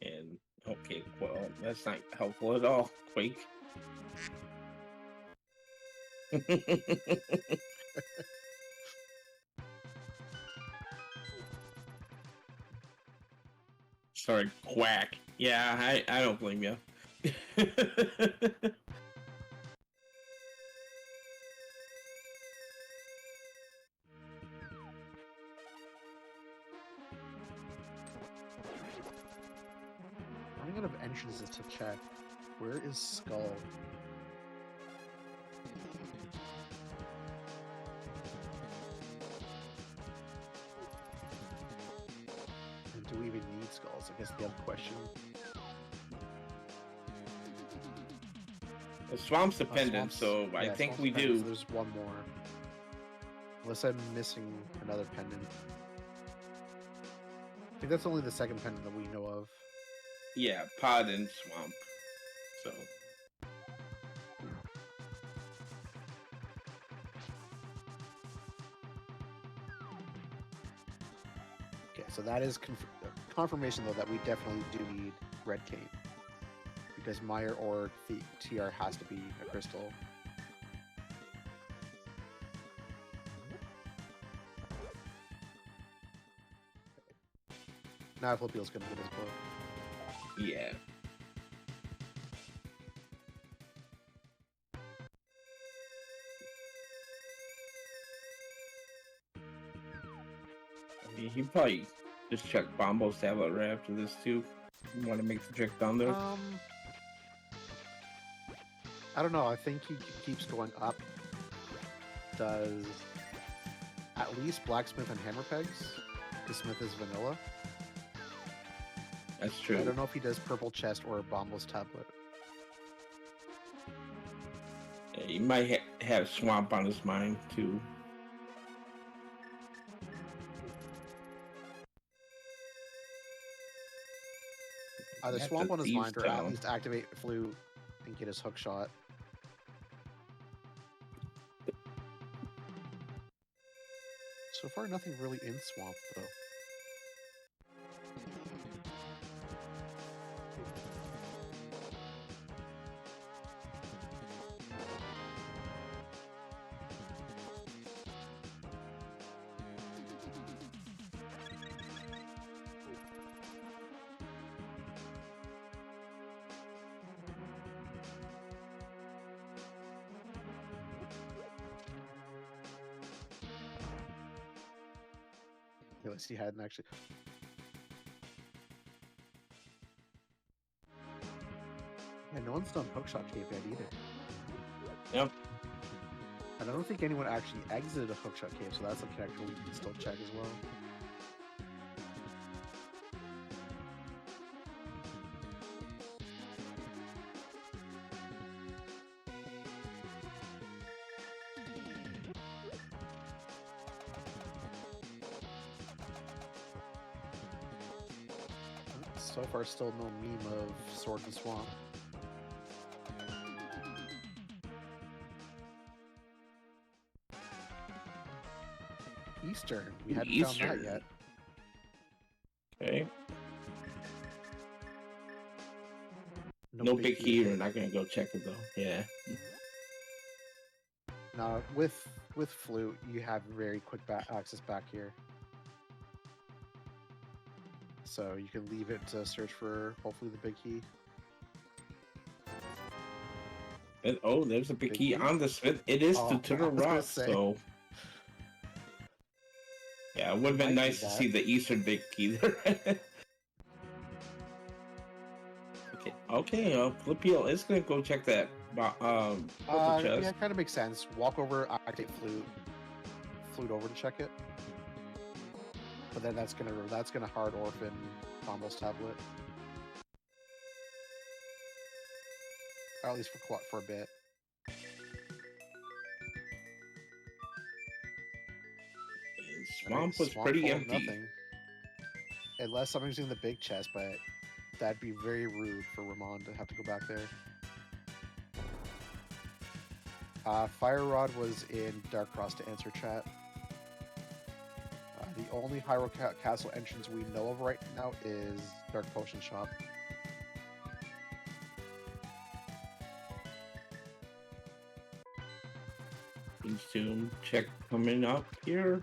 A: And okay, well, that's not helpful at all. Quake. Sorry, quack. Yeah, I don't blame you.
B: Running out of entrances to check. Where is Skull? And do we even need skulls? I guess the other question.
A: The swamp's dependent, so I
B: yeah,
A: think
B: swamp's
A: we
B: dependent,
A: do.
B: so there's one more. Unless I'm missing another pendant. I think that's only the second pendant that we know of.
A: Yeah, pod and swamp. So.
B: Okay, so that is confirmation, though, that we definitely do need Red Cane. Because Meyer or the TR has to be a crystal. Now Flipheal's gonna get his book.
A: Yeah. I mean, he probably Just check Bombo's tablet right after this too. You want to make the trek down there?
B: I don't know. I think he keeps going up. Does at least blacksmith and hammer pegs. The smith is vanilla.
A: That's true.
B: I don't know if he does purple chest or Bombo's tablet.
A: Yeah, he might have swamp on his mind too.
B: Either
A: That's
B: swamp
A: a
B: on his
A: thieves'
B: mind or at
A: town.
B: least activate flute and get his hook shot. So far, nothing really in swamp though. Okay, let's see. Hadn't actually. Yeah, no one's done hookshot cave yet either.
A: Yep.
B: And I don't think anyone actually exited a hookshot cave, so that's a character we can still check as well. So far, still no meme of Sword and Swamp. Eastern. We hadn't found that yet.
A: Okay.
B: No
A: big key. We're not gonna go check it though. Yeah.
B: Now with flute, you have very quick access back here, so you can leave it to search for hopefully the big key.
A: And, oh, there's a big key on the smith. It is to the rock. So yeah, it would have been nice to see the Eastern big key there. Okay. Flipheal is gonna go check that. Purple chest.
B: Yeah, it kind of makes sense. Walk over, activate flute over to check it. But then that's gonna hard orphan Bombo's tablet. Or at least for a bit.
A: Swamp was pretty empty.
B: Nothing. Unless somebody's in the big chest, but that'd be very rude for Ramond to have to go back there. Fire Rod was in Dark Cross to answer chat. The only Hyrule Castle entrance we know of right now is Dark Potion Shop.
A: Zoom check coming up here.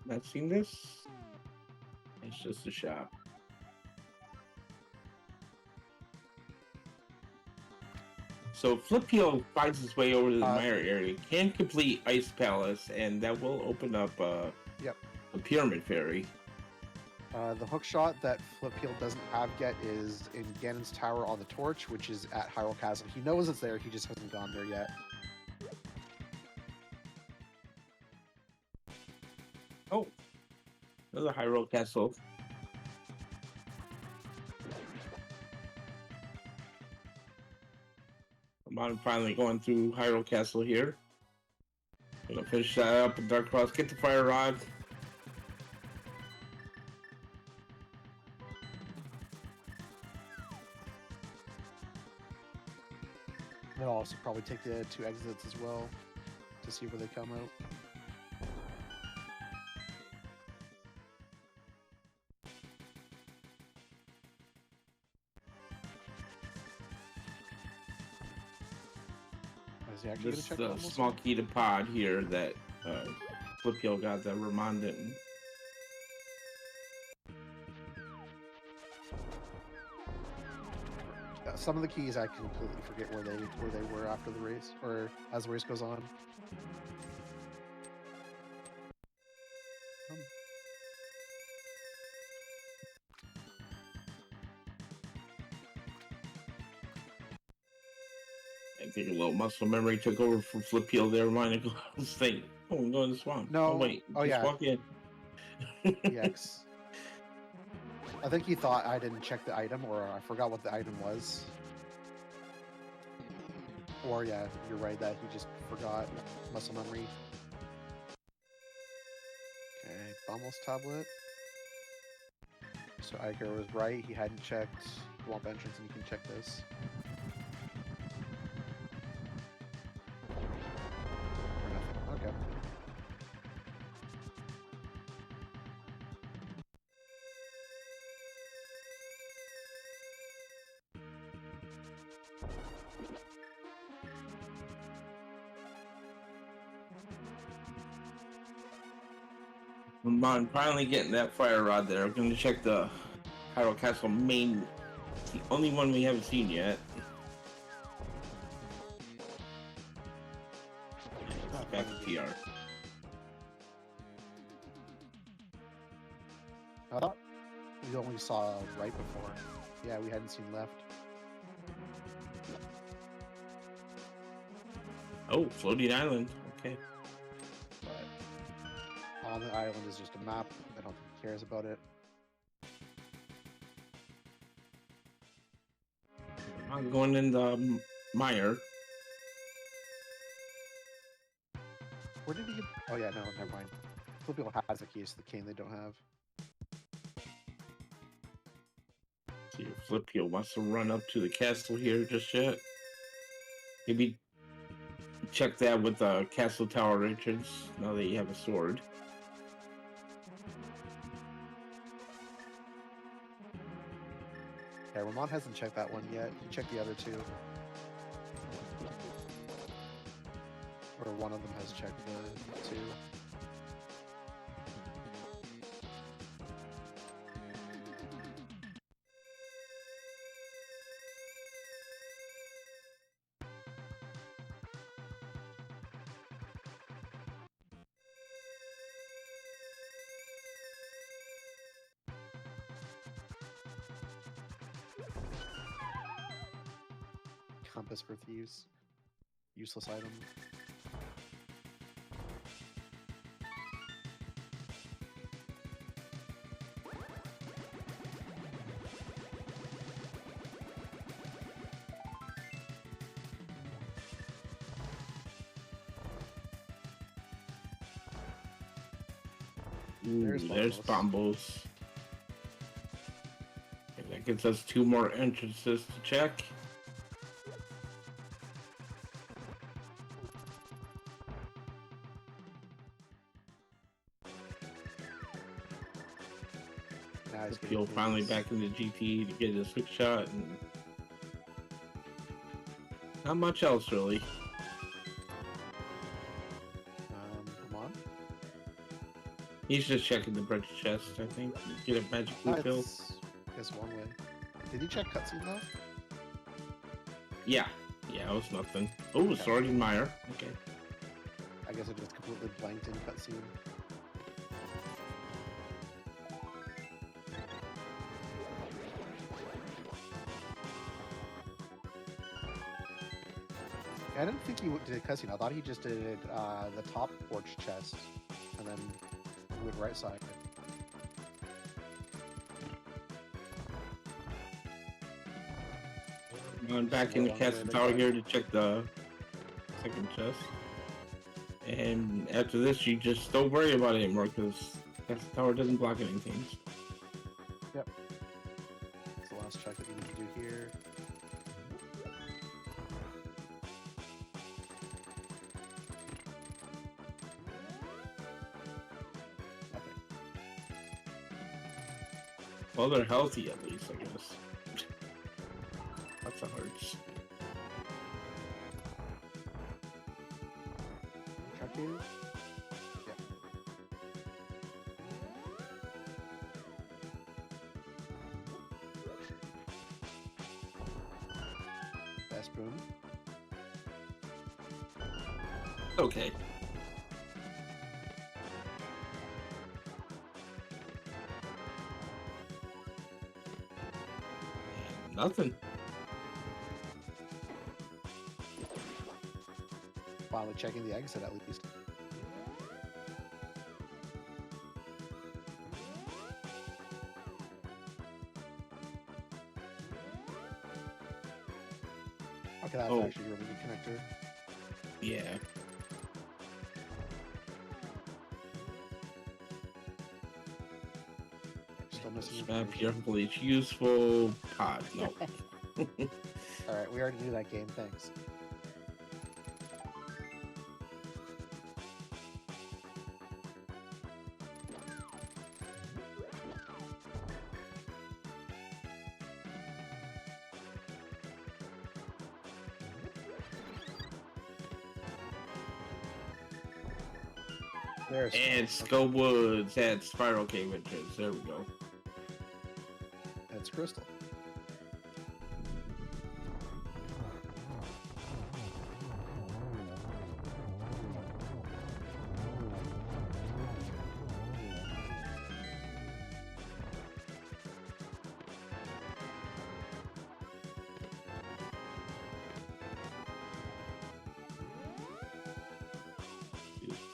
A: Not seen this. It's just a shop. So Flipheal finds his way over to the Mire area, can complete Ice Palace, and that will open up a Pyramid Fairy.
B: The hook shot that Flipheal doesn't have yet is in Ganon's Tower on the Torch, which is at Hyrule Castle. He knows it's there, he just hasn't gone there yet.
A: Oh, another Hyrule Castle. I'm finally going through Hyrule Castle here. Gonna finish that up in Dark Cross, get the Fire Rod.
B: They'll also probably take the 2 exits as well to see where they come out.
A: This is the small key to pod here that Flipheal got that Ramond didn't.
B: Some of the keys I completely forget where they were after the race, or as the race goes on.
A: I think a little muscle memory took over from Flipheal there. Mine was saying, "Oh, I'm going to the swamp."
B: No.
A: Oh wait,
B: Oh,
A: just
B: yeah.
A: walk in.
B: EX. I think he thought I didn't check the item, or I forgot what the item was. Or yeah, you're right that he just forgot muscle memory. Okay, Bommels tablet. So Iker was right. He hadn't checked Swamp entrance, and you can check this. Or nothing. Okay.
A: I'm finally getting that fire rod there. I'm going to check the Hyrule Castle main. It's the only one we haven't seen yet. Back to PR.
B: I thought we only saw right before. Yeah, we hadn't seen left.
A: Oh, floating island. Okay.
B: But on the island is just a map. I don't think he cares about it.
A: I'm going in the mire.
B: Where did he get? Oh yeah, no, never mind. Flipheal has the keys to the cane they don't have.
A: See if Flipheal wants to run up to the castle here just yet. Maybe check that with the castle tower entrance now that you have a sword.
B: Yeah, Ramond hasn't checked that one yet. He checked the other two. Or one of them has checked the two. Compass for thieves. Useless item.
A: Ooh, there's Bombos. And that gives us 2 more entrances to check. Flipheal finally back in the GT to get his quick shot, and not much else really.
B: Come on.
A: He's just checking the bridge chest, I think. Get a magic refill.
B: That's one way. Did he check cutscene though?
A: Yeah. Yeah, it was nothing. Oh, sword in mire. Okay.
B: I guess it just completely blanked in cutscene. I didn't think he did a cutscene. I thought he just did the top porch chest and then went right side.
A: Going back in the castle tower here to check the second chest. And after this, you just don't worry about it anymore because castle tower doesn't block anything.
B: Yep. That's the last check that you need to do here. Nothing.
A: Well, they're healthy at least, I guess. That's a hard.
B: Crosskeys? Yep. Best boom.
A: Okay. And nothing.
B: finally checking the exit at least. Okay, that's actually a really good connector.
A: Yeah.
B: Still missing
A: Map here, bleach useful pod. No.
B: Alright, we already knew that game, thanks. There's
A: And Skull Woods at Spiral Cave entrance. There we go.
B: That's Crystal.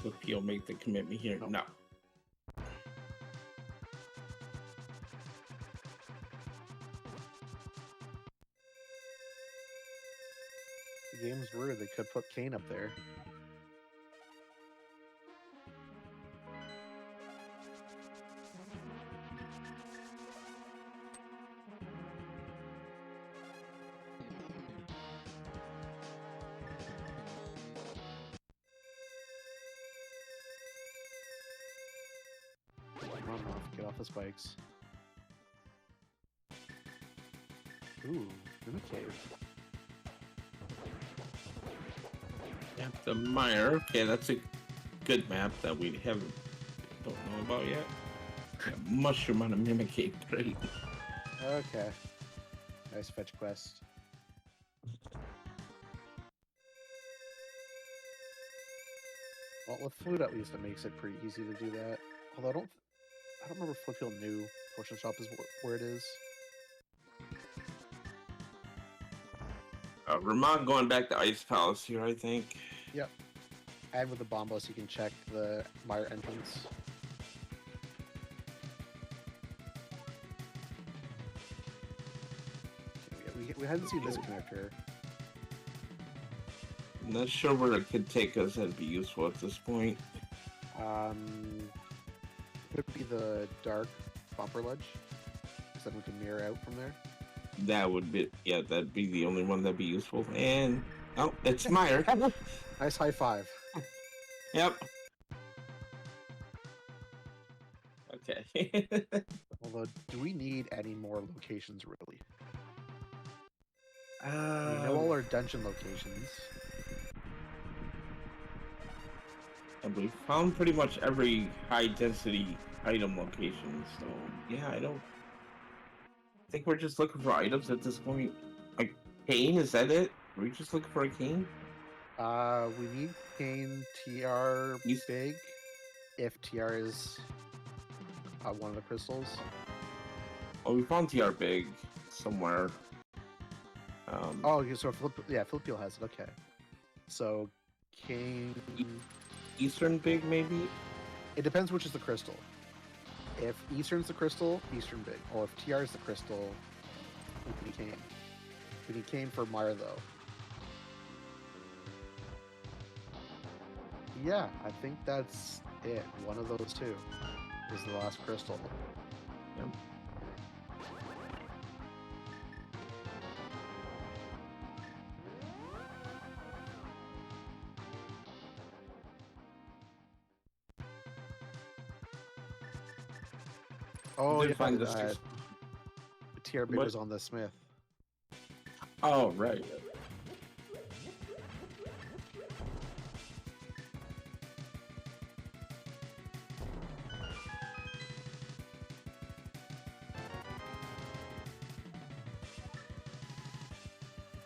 A: Flipheal make the commitment here. No.
B: The game's rude. They could put Kane up there. Run off, get off the spikes. Ooh, Mimic Cave.
A: Yep, the Mire. Okay, that's a good map that we don't know about yet. Yeah, mushroom on a Mimic Cave. Great.
B: Okay. Nice fetch quest. Well, with Flute at least it makes it pretty easy to do that. Although I don't remember if Flipheal knew Potion Shop is where it is.
A: Ramond going back to Ice Palace here, I think.
B: Yep. And with the Bombos, you can check the Mire entrance. We hadn't seen this connector.
A: I'm not sure where it could take us. That'd be useful at this point.
B: Could be the dark bumper ledge. So then we can mirror out from there.
A: That would be, yeah, that'd be the only one that'd be useful. And, oh, it's Mire.
B: Nice high five.
A: Yep. Okay.
B: Although, do we need any more locations, really? We
A: Um,
B: know all our dungeon locations.
A: And we found pretty much every high density item location, so yeah, I think we're just looking for items at this point. Like cane, is that it? Are we just looking for a cane?
B: We need Kane TR big. If TR is one of the crystals.
A: Oh, we found TR big somewhere.
B: Oh, okay, so Flipheal has it. Okay, so Kane.
A: Eastern big, maybe?
B: It depends which is the crystal. If Eastern's the crystal, Eastern big. Or if TR is the crystal, we need Kane. We need Kane for Mire, though. Yeah, I think that's it. One of those two is the last crystal.
A: Yep.
B: Oh,
A: did
B: yeah,
A: find this
B: the TR big
A: What?
B: was on the Smith.
A: Oh, right.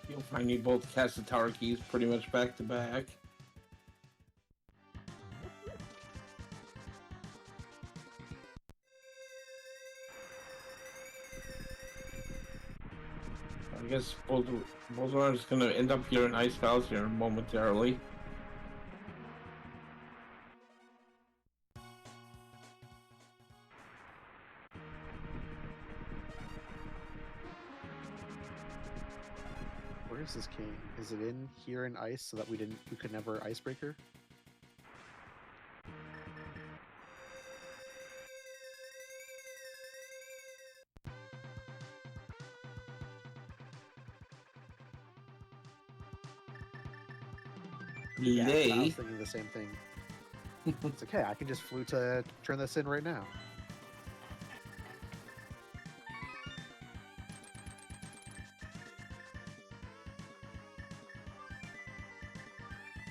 A: You'll find me both cast the tower keys pretty much back to back. I guess both of us gonna end up here in Ice Palace here momentarily.
B: Where's this king? Is it in here in ice so that we could never icebreaker? Yeah, I was thinking the same thing. It's okay, I can just flute to turn this in right now.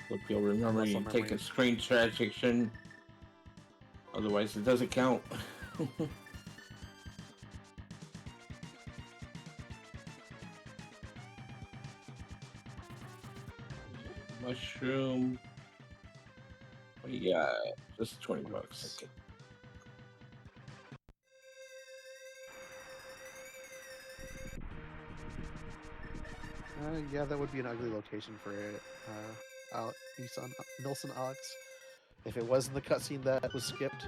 A: Look, you'll remember
B: Muscle
A: you take a
B: memory.
A: screen transaction. Otherwise, it doesn't count. Mushroom. What do you got? Just 20 bucks. Okay.
B: Yeah, that would be an ugly location for it. Nilsson Alex. If it wasn't the cutscene that was skipped.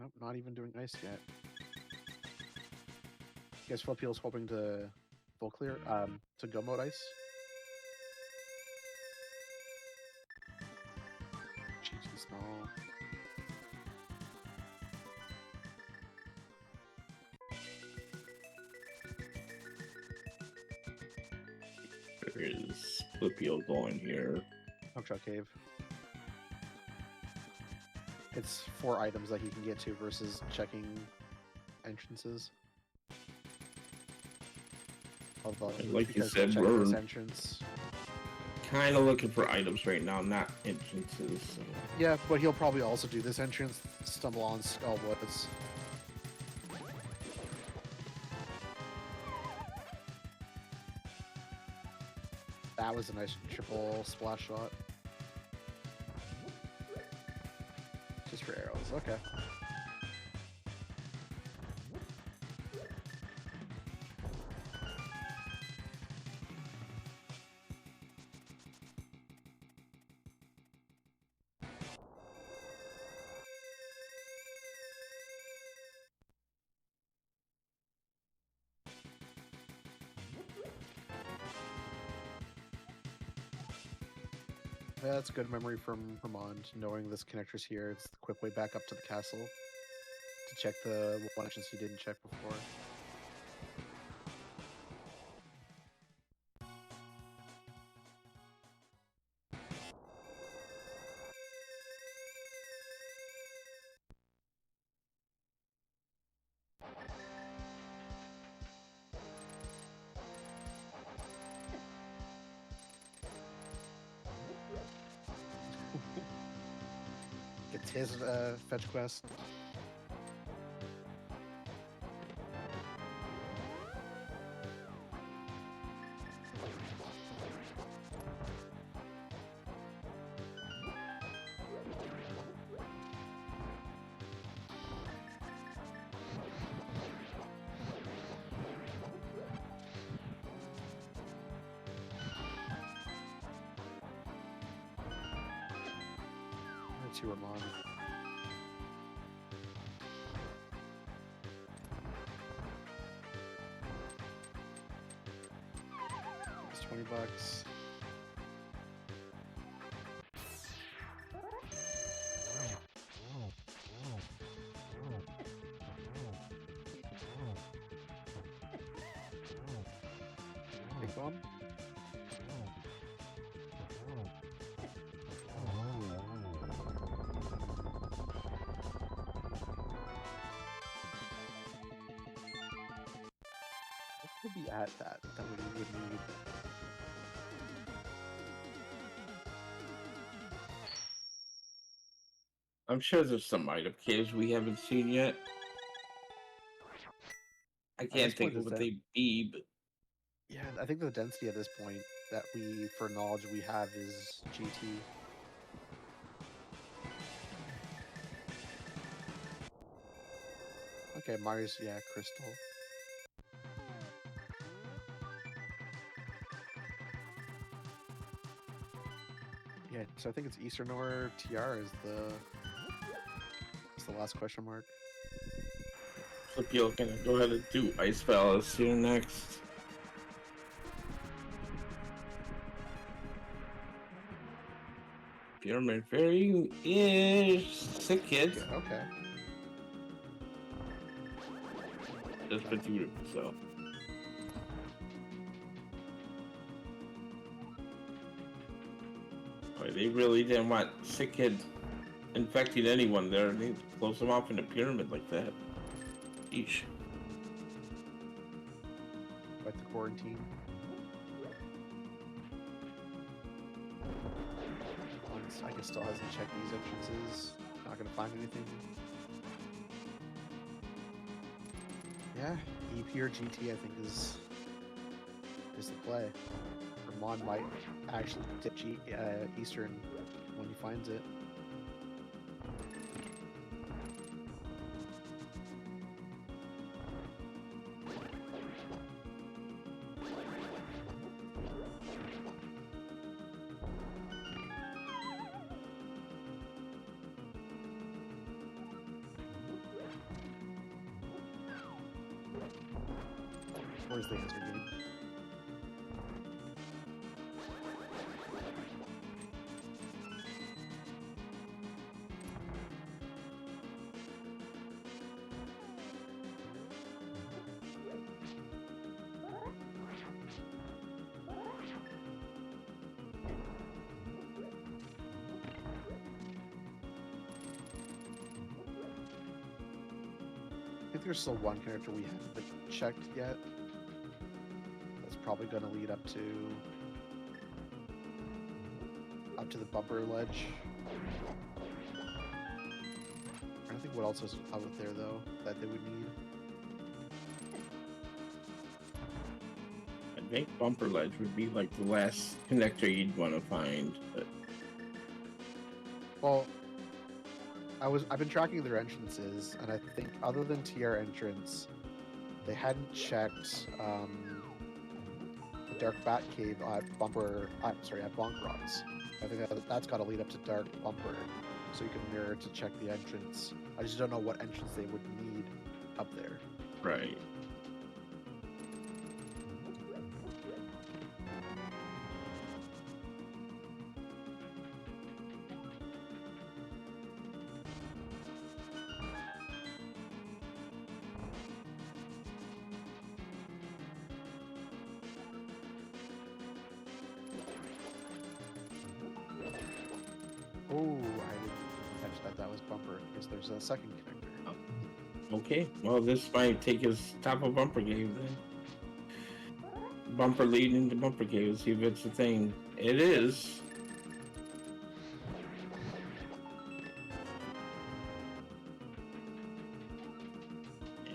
B: Nope, not even doing ice yet. I guess Flipheal's hoping to full clear, to go mode ice. GG small.
A: There is Flipheal going here.
B: Hookshot Cave. It's 4 items that you can get to versus checking entrances. Although,
A: like you said, we're
B: this entrance.
A: kind of looking for items right now, not entrances. So.
B: Yeah, but he'll probably also do this entrance, stumble on Skullwoods. That was a nice triple splash shot. Just for arrows, okay. Yeah, that's a good memory from Ramond, knowing this connector's here. It's the quick way back up to the castle to check the one entrance he didn't check before. It's his fetch quest. To Ramond. It's $20. Big bomb. What could be at that we would need?
A: I'm sure there's some item caves we haven't seen yet. I can't think of what they be, but
B: yeah, I think the density at this point that for knowledge we have is GT. Okay, Mars, yeah, Crystal. Yeah, so I think it's Eastern or TR is the last question mark.
A: Flipheal gonna go ahead and do Ice Palace here next. Pyramid Fairy is sick kids.
B: Yeah, okay.
A: Just for two, so. Boy, they really didn't want sick kid infecting anyone there. They close them off in a pyramid like that. Eesh.
B: Like the quarantine. I guess still hasn't checked these entrances. Not gonna find anything. Yeah, EP or GT I think is the play. Ramond might actually tip Eastern when he finds it. Where's the answer game? I think there's still one character we haven't checked yet. That's probably going to lead up to the bumper ledge. I don't think what else is out there though that they would need.
A: I think bumper ledge would be like the last connector you'd want to find. But...
B: Well, I've been tracking their entrances, and I think other than TR entrance, they hadn't checked the Dark Bat Cave at at Bonk Rocks. I think that's got to lead up to Dark Bumper, so you can mirror to check the entrance. I just don't know what entrance they would need up there.
A: Right.
B: Oh, I didn't catch that. That was Bumper. I guess there's a second connector.
A: Okay, well, this might take us top of bumper cave then. Bumper leading to bumper cave, see if it's a thing. It is.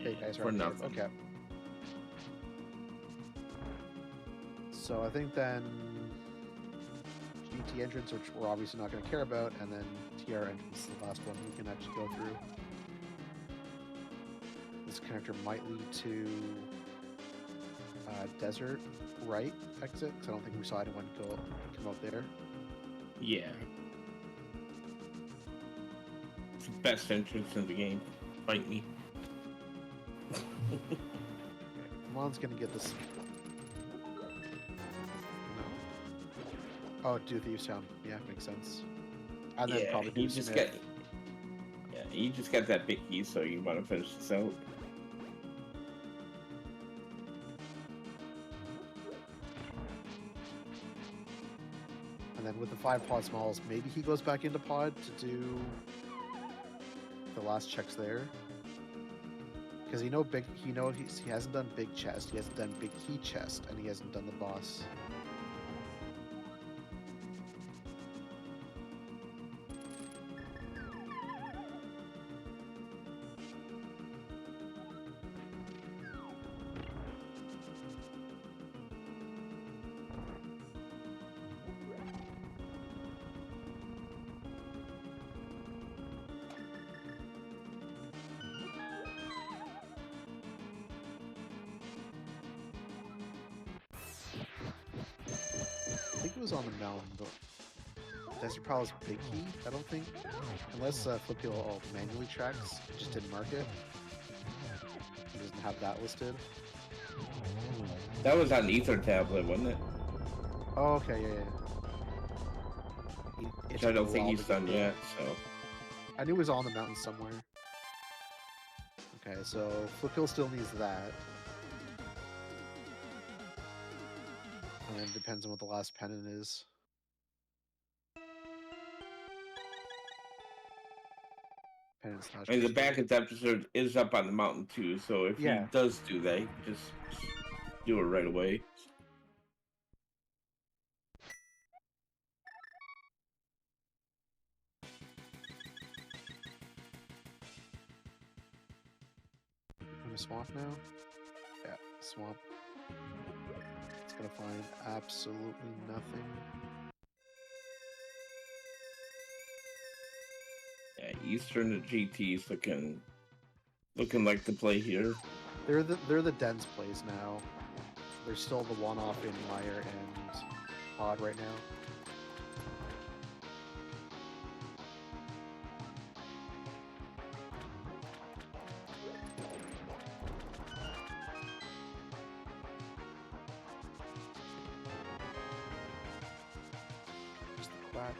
B: Hey guys,
A: for nothing.
B: Okay. So I think then GT entrance, which we're obviously not going to care about, and then TR entrance, the last one we can actually go through. This connector might lead to desert right exit, because I don't think we saw anyone come out there.
A: Yeah. It's the best entrance in the game. Fight me.
B: Mon's gonna get this. No. Oh, do Thieves Town. Yeah, makes sense. And then probably do Smith.
A: You just got that big key, so you want to finish this out.
B: And then with the 5 pod smalls, maybe he goes back into pod to do the last checks there. Because he hasn't done big chest, he hasn't done big key chest, and he hasn't done the boss. it was on the mountain, but Desert Palace Big Key, I don't think. Unless Flipheal manually tracks, just didn't mark it. He doesn't have that listed.
A: That was on Ether tablet, wasn't it?
B: Oh, okay, yeah.
A: Which I don't think he's done yet, so.
B: I knew it was on the mountain somewhere. Okay, so Flipheal still needs that. And then it depends on what the last pennant is.
A: I mean, the Backend episode is up on the mountain too, so if he does do that, he can just do it right away.
B: In a swamp now? Yeah, swamp. It's gonna find absolutely nothing.
A: Yeah, Eastern and GT's looking like the play here.
B: They're the dense plays now. They're still the one-off in Meyer and Pod right now. Just the quack.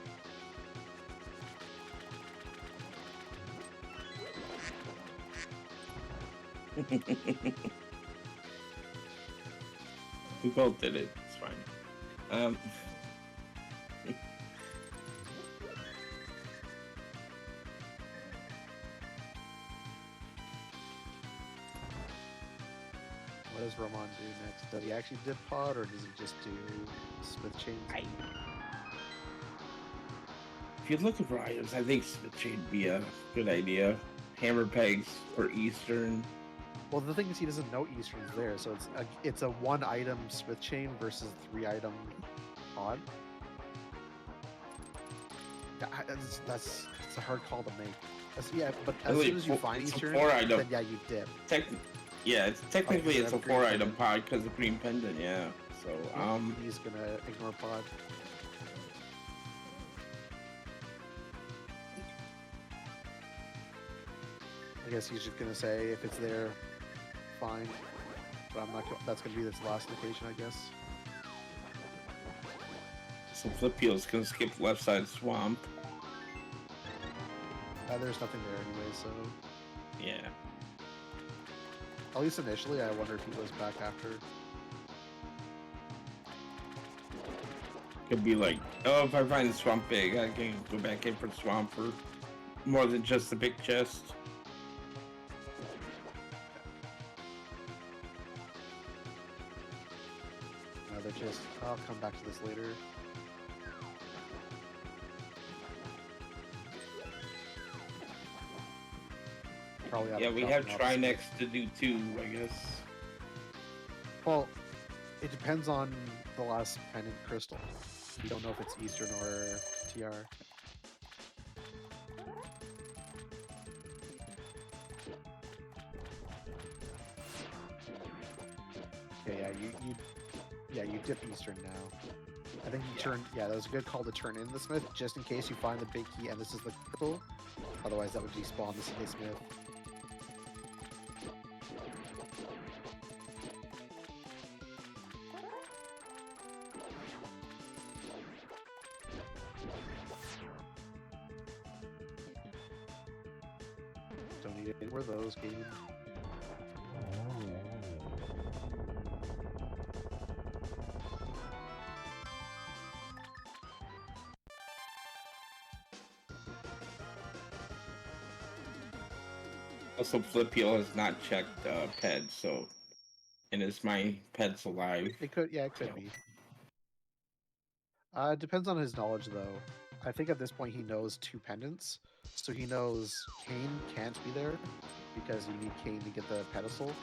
A: We both did it. It's fine.
B: What does Ramond do next? Does he actually dip Pod, or does he just do Smith Chains?
A: If you're looking for items, I think Smith Chain would be a good idea. Hammer pegs for Eastern.
B: Well, the thing is, he doesn't know Eastern's there, so it's a one-item Smith Chain versus 3-item Pod. That's a hard call to make. But as soon as you find Eastern, then yeah, you dip.
A: Technically it's a 4-item pod because of Green Pendant, yeah. So
B: he's gonna ignore Pod. I guess he's just gonna say if it's there, fine. But I'm not. That's gonna be its last location, I guess.
A: So Flipheal's gonna skip left side swamp.
B: There's nothing there anyway, so
A: yeah.
B: At least initially, I wonder if he goes back after.
A: Could be like, oh, if I find the swamp big, I can go back in for swamp for more than just the big chest.
B: Another chest. I'll come back to this later. Probably
A: yeah, we have try next to do too, I guess.
B: Well, it depends on the last pendant crystal. We don't know if it's Eastern or TR. Okay, you dip Eastern now. I think you turn. Yeah, that was a good call to turn in the Smith, just in case you find the big key and this is the crystal. Otherwise, that would despawn the Smith. Don't need any more of those, game.
A: Also, Flipheal has not checked PED, so... And is my PEDs alive?
B: It could, yeah, it could be. It depends on his knowledge, though. I think at this point he knows 2 pendants, so he knows Kane can't be there, because you need Kane to get the pedestal.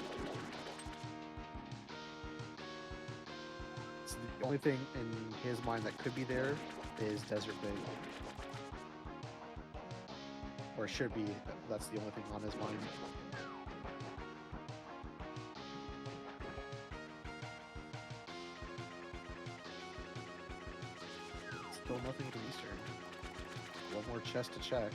B: So the only thing in his mind that could be there is Desert Big. Or should be, that's the only thing on his mind. Still nothing in Eastern. One more chest to check.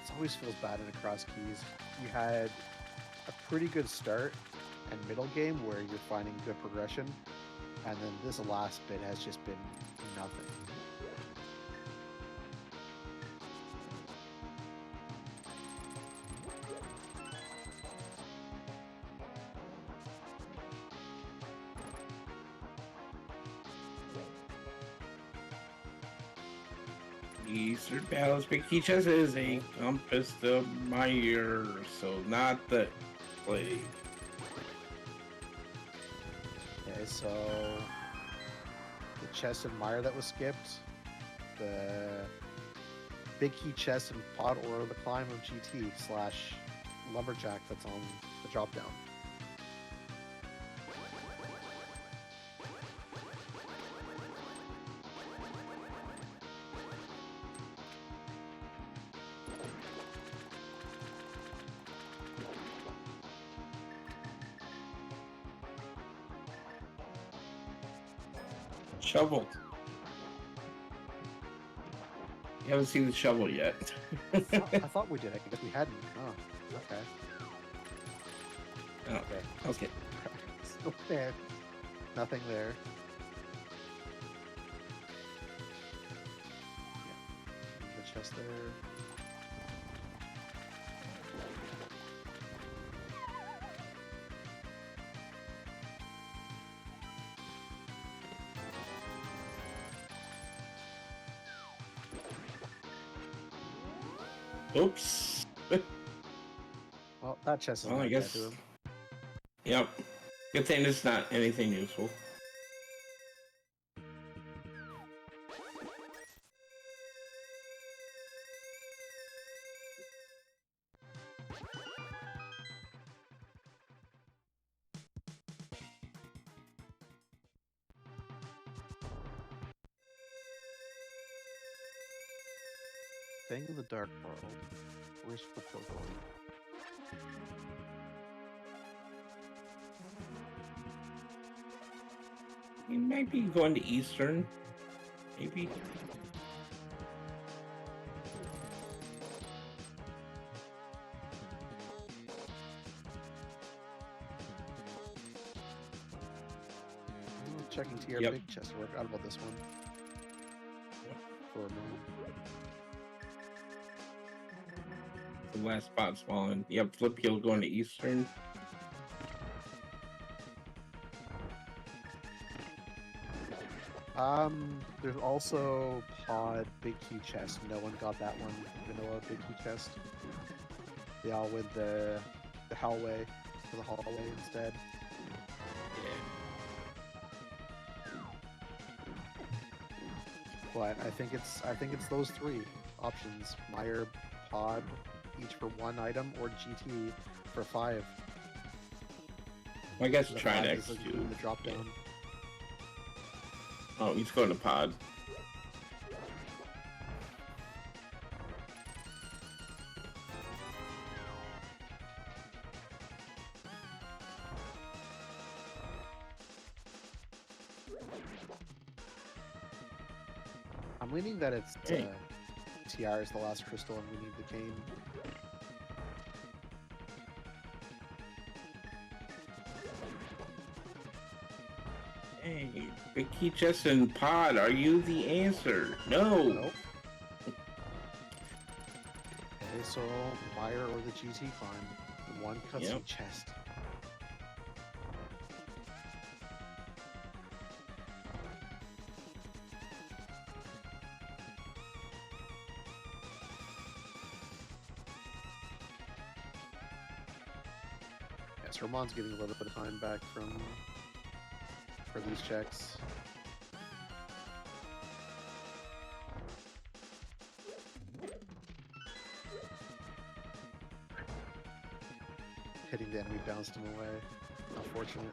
B: It always feels bad in a Crosskeys. You had a pretty good start and middle game where you're finding good progression, and then this last bit has just been nothing.
A: Eastern Palace Big Key Chest is a compass of Meyer, so not the blade.
B: Okay, so the chest and mire that was skipped, the big key chest and pod, or the climb of GT / lumberjack that's on the drop down.
A: Shovel. You haven't seen the shovel yet.
B: I thought we did. I guess we hadn't. Oh, okay.
A: Oh,
B: Okay.
A: okay.
B: Still there. Nothing there. Yeah. The chest there.
A: Oops.
B: Well, that chest is
A: Well, I
B: not
A: guess.
B: dead to him.
A: Yep. Good thing it's not anything useful.
B: Thing in the dark world. Where's Flipheal going?
A: He might be going to Eastern. Maybe.
B: Checking TR
A: Yep.
B: big chest. I forgot about this one. For a moment.
A: The last spot's fallen. Yep, Flipheal going to Eastern.
B: There's also pod big key chest. No one got that one. Vanilla big key chest. They all went the hallway to the hallway instead. But I think it's those three options: Meyer, pod, each for one item, or GT for 5.
A: I guess
B: The
A: try
B: pod
A: next
B: is
A: to.
B: the drop down.
A: Oh, he's going to pod.
B: I'm leaning that it's
A: Hey.
B: TR is the last crystal, and we need the cane.
A: Hey, Big Key Chest and pod, are you the answer? No.
B: Nope. Okay, so Meyer or the GT climb. One cutscene
A: Yep.
B: chest. Yes, Ramond's getting a little bit of time back for these checks. Hitting the enemy bounced him away. Unfortunate.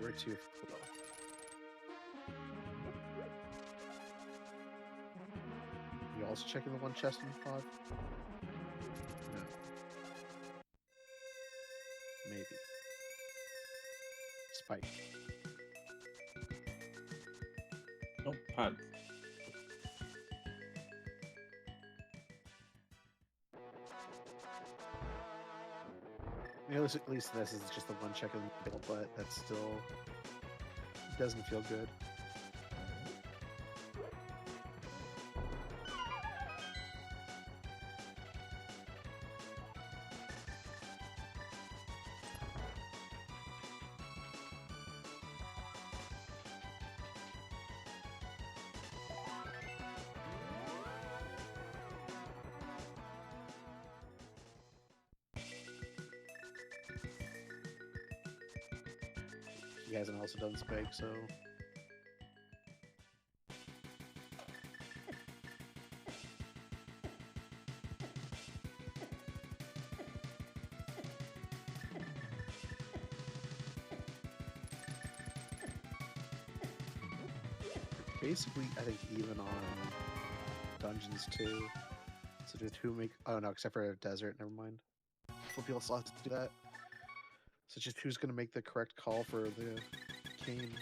B: Where to? You also checking the one chest in 5? No. Maybe. Spike.
A: Oh, pod.
B: You know, at least this is just the one check in the middle, but that still doesn't feel good. He hasn't also done Spike, so basically, I think even on Dungeons 2. So just who make? Oh no, except for Desert. Never mind. Flipheal still has to do that. So just who's going to make the correct call for the cane?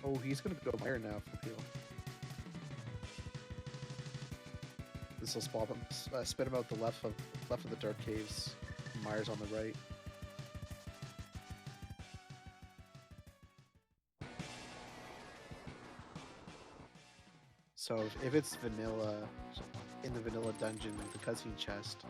B: Oh, he's going to go higher now, Flipheal. This will spit him out the left of the dark caves. Myers on the right. So if it's vanilla, in the vanilla dungeon, the cutscene chest.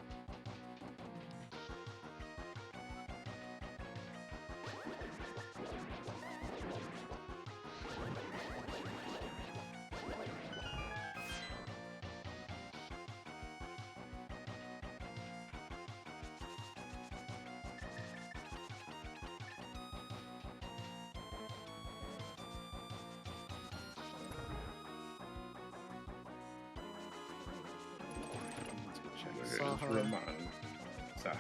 A: Ramond. Saha.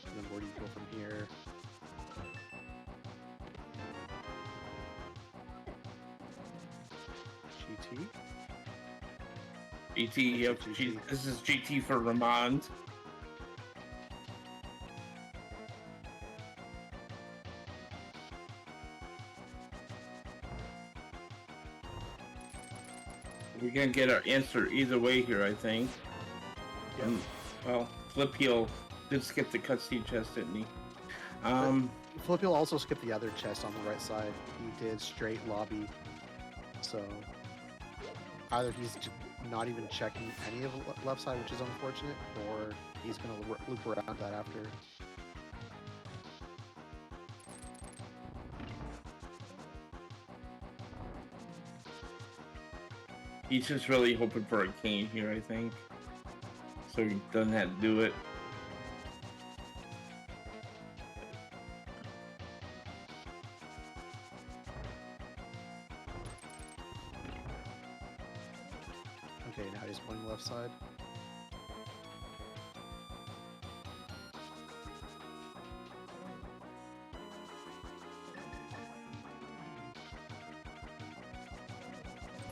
B: And then where do you go from here? GT?
A: GT, yep.
B: GT.
A: This is GT for Ramond. We're gonna get our answer either way here, I think.
B: Yep.
A: Well, Flipheal did skip the cutscene chest, didn't he?
B: Flipheal also skipped the other chest on the right side. He did straight lobby. So either he's not even checking any of the left side, which is unfortunate, or he's going to loop around that after.
A: He's just really hoping for a cane here, I think. So he doesn't have to do it.
B: Okay, now he's going left side.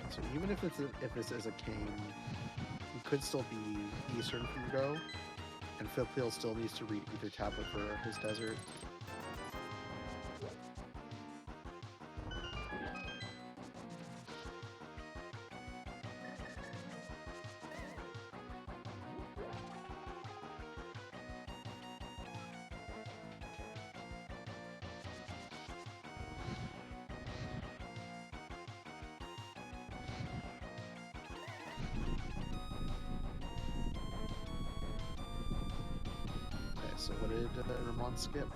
B: So even if this is a cane, it could still be Eastern from Go, and Flipheal still needs to read either tablet for his desert. So what did Ramond skip?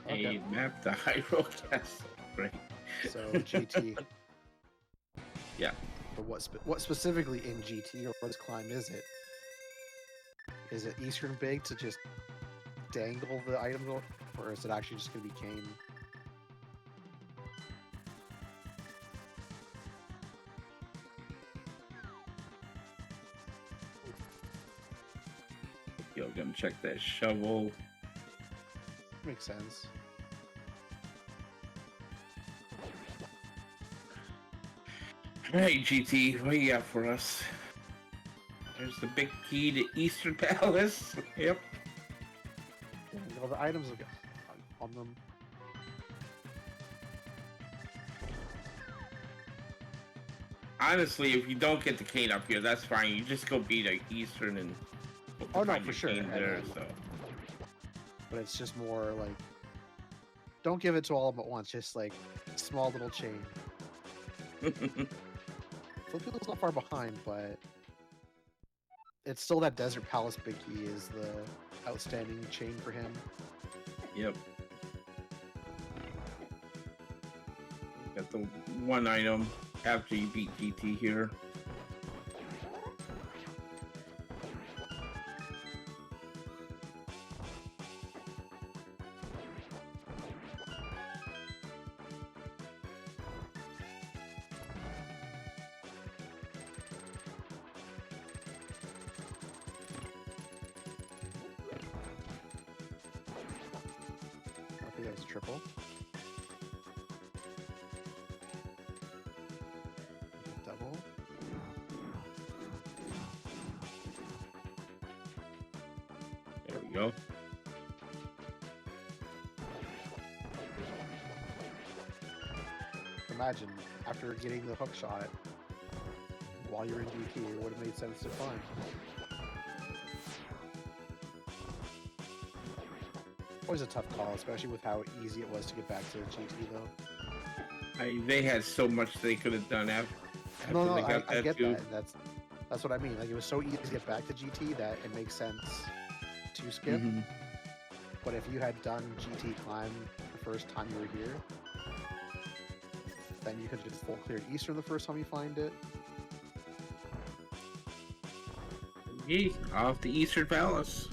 A: A map the Hyrule Castle. Right.
B: So GT.
A: Yeah.
B: But what specifically in GT or what climb is it? Is it Eastern Big to just dangle the items, or is it actually just going to be Kane?
A: Yo, gonna check that shovel.
B: Makes sense.
A: Alright, GT, what you got for us? There's the big key to Eastern Palace. Yep.
B: All the items on them.
A: Honestly, if you don't get the cane up here, that's fine. You just go beat like Eastern and
B: Oh no,
A: find
B: for
A: your
B: sure.
A: cane there, so.
B: But it's just more like, don't give it to all of them at once. Just like small little chain. Flipheal's not far behind, but it's still that Desert Palace big key is the outstanding chain for him.
A: Yep. Got the one item after you beat GT here.
B: I think that was triple. Double.
A: There we go.
B: Imagine after getting the hook shot while you're in GT, it would have made sense to climb. Always a tough call, especially with how easy it was to get back to GT though.
A: They had so much they could have done after
B: No,
A: they got
B: I
A: that
B: get
A: too.
B: that. That's what I mean. Like it was so easy to get back to GT that it makes sense to skip.
A: Mhm.
B: But if you had done GT climb the first time you were here, then you could just full clear Eastern the first time you find it.
A: Yee, off the Eastern Palace.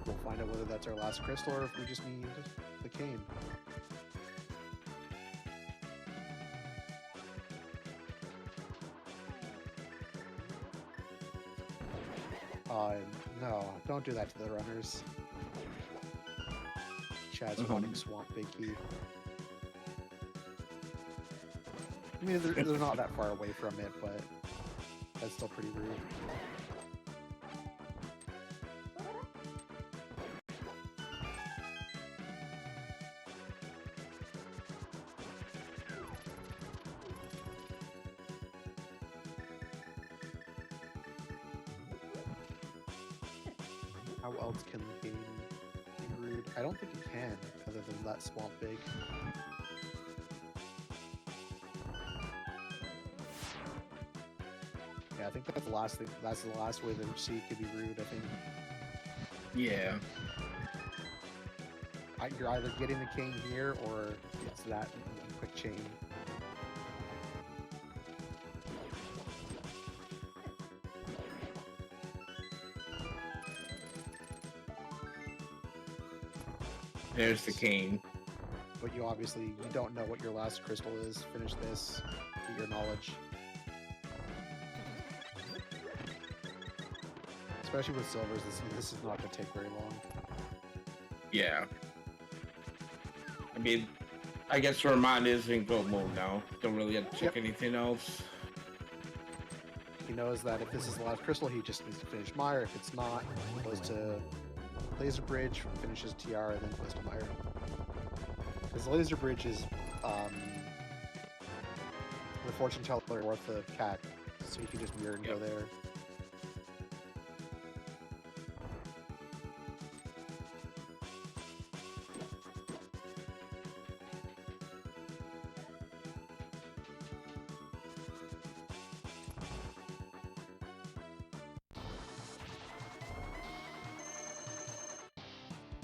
B: We'll find out whether that's our last crystal or if we just need the cane. No, don't do that to the runners. Chad's wanting Swamp Big Key. I mean, they're not that far away from it, but that's still pretty rude. How else can the game be rude? I don't think it can, other than that Swamp Big. Yeah, I think that's the last thing. That's the last way the sea could be rude. I think.
A: Yeah.
B: You're either getting the cane here or it's that quick chain.
A: There's the cane.
B: But you don't know what your last crystal is. Finish this, get your knowledge. Especially with silvers, this is not going to take very long.
A: Yeah. I mean, I guess Ramond is in go mode now. Don't really have to check anything else.
B: He knows that if this is the last crystal, he just needs to finish Mire. If it's not, he goes to Laser Bridge, finishes TR, and then goes to Mire. Because the Laser Bridge is the fortune teller worth the cat, so you can just mirror and go there.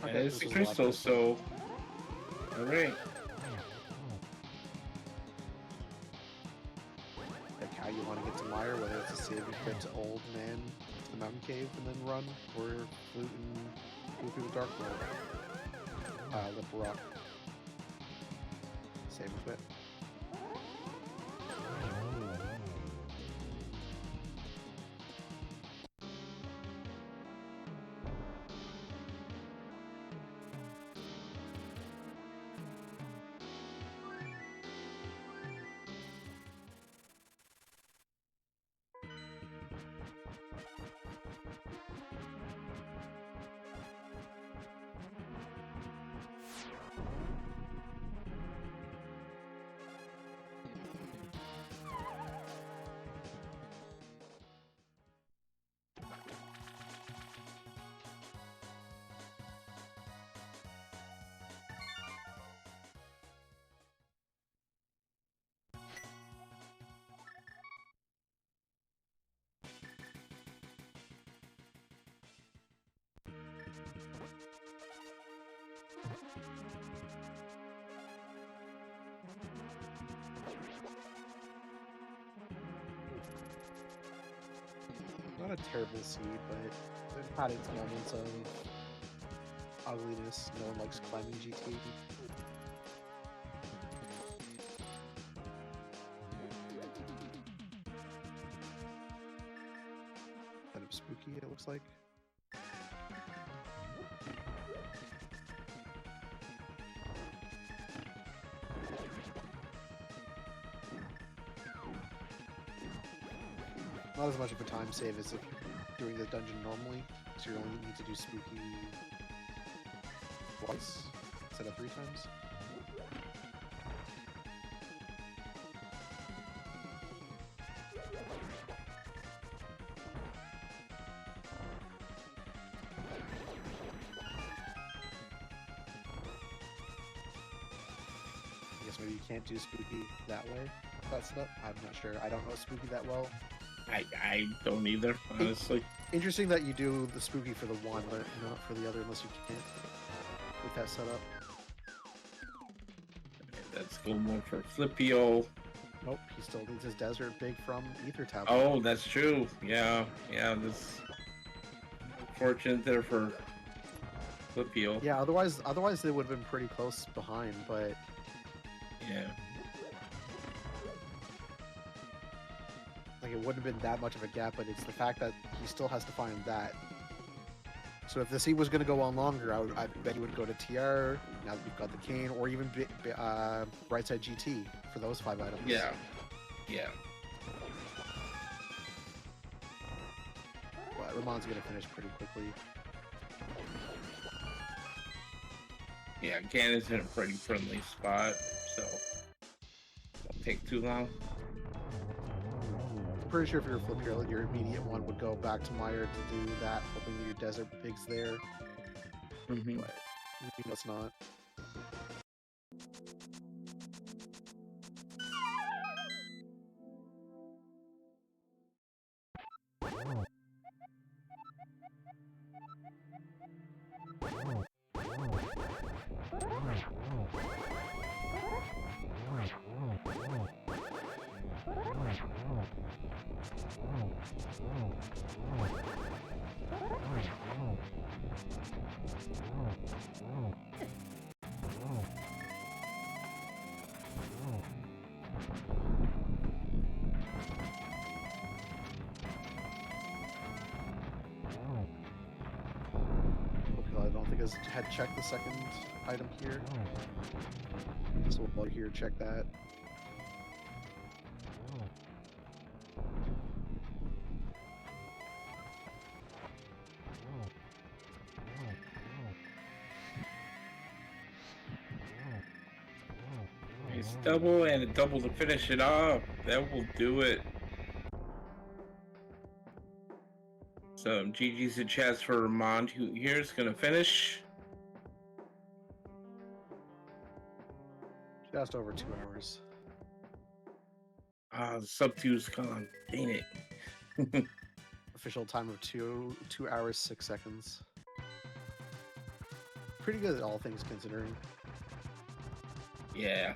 A: And
B: Okay,
A: it's
B: this
A: the
B: was a lot
A: crystal,
B: better.
A: so alright.
B: Like how you want to get to Meyer, whether it's a save you get to Old Man to the Mountain Cave and then run, or flute and go through the Dark World. Lip Rock. Same with it. Not a terrible seed, but they've had its moments of ugliness. No one likes climbing GT. Kind of spooky, it looks like. Not as much of a time save as if you're doing the dungeon normally, so you only need to do spooky twice instead of 3 times. I guess maybe you can't do spooky that way. That's not. I'm not sure. I don't know spooky that well.
A: I don't either, honestly.
B: Interesting that you do the spooky for the one, but not for the other unless you can't with that setup.
A: Let's go more for Flipheal.
B: Nope, he still needs his desert big from Ether Tablet.
A: Oh, that's true. Yeah, this unfortunate there for Flipheal.
B: Yeah, otherwise they would have been pretty close behind, but
A: Yeah.
B: like it wouldn't have been that much of a gap, but it's the fact that he still has to find that. So if the seed was going to go on longer, I bet you would go to TR, now that you've got the cane, or even Brightside GT for those 5 items.
A: Yeah.
B: But Ramond's going to finish pretty quickly.
A: Yeah, Ganon's in a pretty friendly spot, so won't take too long.
B: I'm pretty sure if you're a Flipheal, your immediate one would go back to Meyer to do that, hoping that your desert pig's there.
A: Mm-hmm.
B: But maybe it's not. I don't think I had checked the second item here. So while you're here, check that.
A: Nice double and a double to finish it off. That will do it. So GG's in chats for Ramond, who here is going to finish.
B: Just over 2 hours.
A: Ah, the sub 2's gone. Dang it.
B: Official time of 2 hours 6 seconds. pretty good, all things considering.
A: Yeah.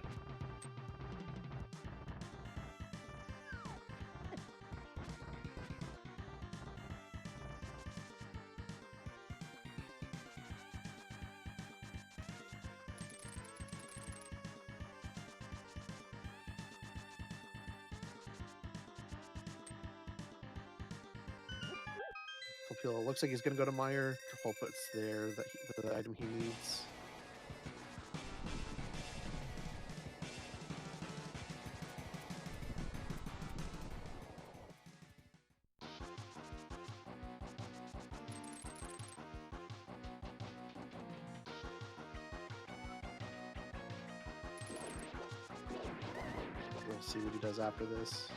B: Flipheal looks like he's gonna go to Meyer. Hope it's there that the item he needs. We'll see what he does after this.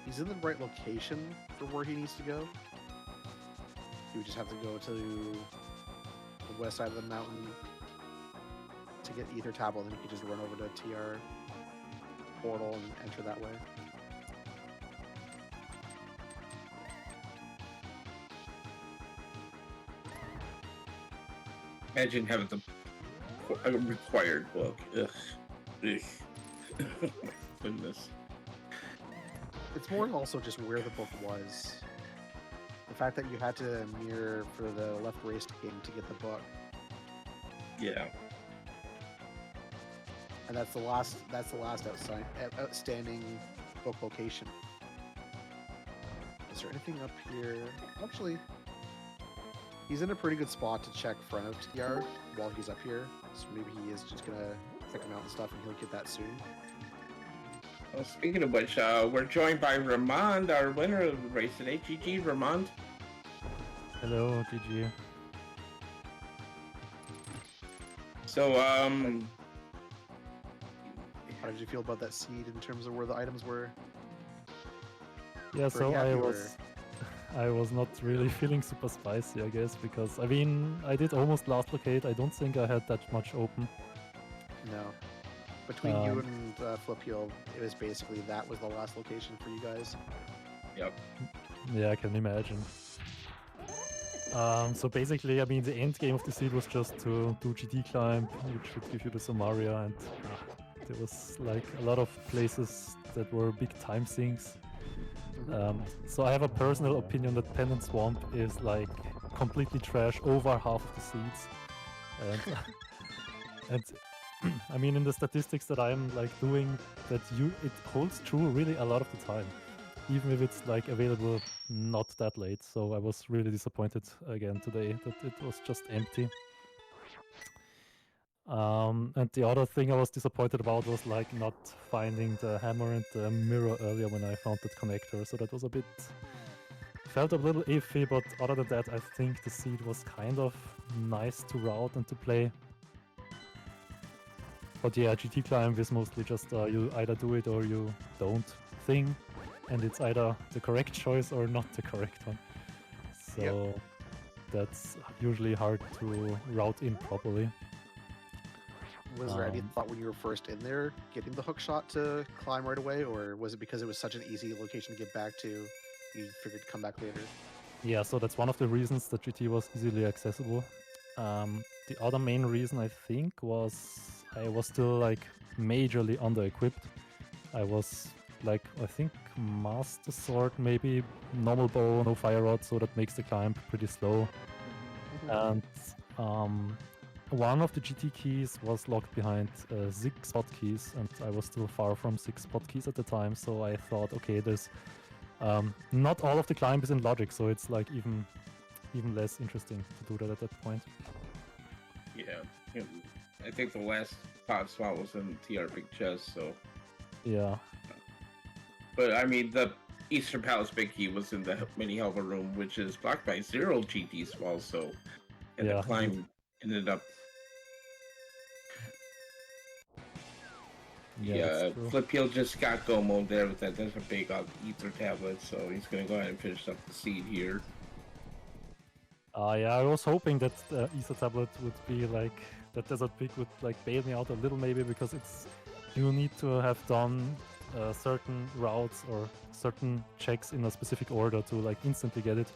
B: He's in the right location for where he needs to go. He would just have to go to the west side of the mountain to get Ether Tablet, and then he could just run over to TR portal and enter that way.
A: Imagine having the required book. Ugh. Ugh. Goodness.
B: It's more also just where the book was. The fact that you had to mirror for the left race game to get the book.
A: Yeah.
B: And that's the last outstanding book location. Is there anything up here? Actually, he's in a pretty good spot to check front of TR while he's up here. So maybe he is just gonna pick him out and stuff, and he'll get that soon.
A: Well, speaking of which, we're joined by Ramond, our winner of the race today. GG, Ramond.
C: Hello, GG.
A: So,
B: How did you feel about that seed in terms of where the items were?
C: Yeah, so
B: happy,
C: I was not really feeling super spicy, I guess, because I mean I did almost last locate. I don't think I had that much open.
B: No. Between you and Flipheal, it was basically that was the last location for you guys.
A: yep.
C: Yeah, I can imagine. So basically, I mean, the end game of the seed was just to do GD climb, which should give you the Samaria, and there was like a lot of places that were big time sinks. So I have a personal opinion that Pendant Swamp is like completely trash over half of the seeds, and I mean, in the statistics that I'm like doing, that it holds true really a lot of the time, even if it's like available not that late. So I was really disappointed again today that it was just empty. And the other thing I was disappointed about was like not finding the hammer and the mirror earlier when I found that connector. So that was a bit, felt a little iffy, but other than that, I think the seed was kind of nice to route and to play. But yeah, GT climb is mostly just you either do it or you don't thing, and it's either the correct choice or not the correct one. So that's usually hard to route in properly.
B: Was there any thought when you were first in there getting the hook shot to climb right away, or was it because it was such an easy location to get back to, you figured to come back later?
C: Yeah, so that's one of the reasons that GT was easily accessible. The other main reason I think was I was still like majorly under-equipped. I was like, I think Master Sword, maybe normal bow, no fire rod, so that makes the climb pretty slow. And one of the GT keys was locked behind 6 hotkeys, and I was still far from 6 hotkeys at the time, so I thought, okay, there's not all of the climb is in logic, so it's like even less interesting to do that at that point.
A: Yeah. I think the last pot spot was in TR Big Chest, so...
C: Yeah.
A: But, I mean, the Eastern Palace Big Key was in the Mini Helva room, which is blocked by 0 GT swalls, so... And the climb ended up... Yeah, Flipheal just got go mode there with that. There's a big Ether Tablet, so he's going to go ahead and finish up the seed here.
C: Yeah, I was hoping that the Ether Tablet would be like... That Desert Pig would like bail me out a little maybe, because it's... You need to have done certain routes or certain checks in a specific order to like instantly get it,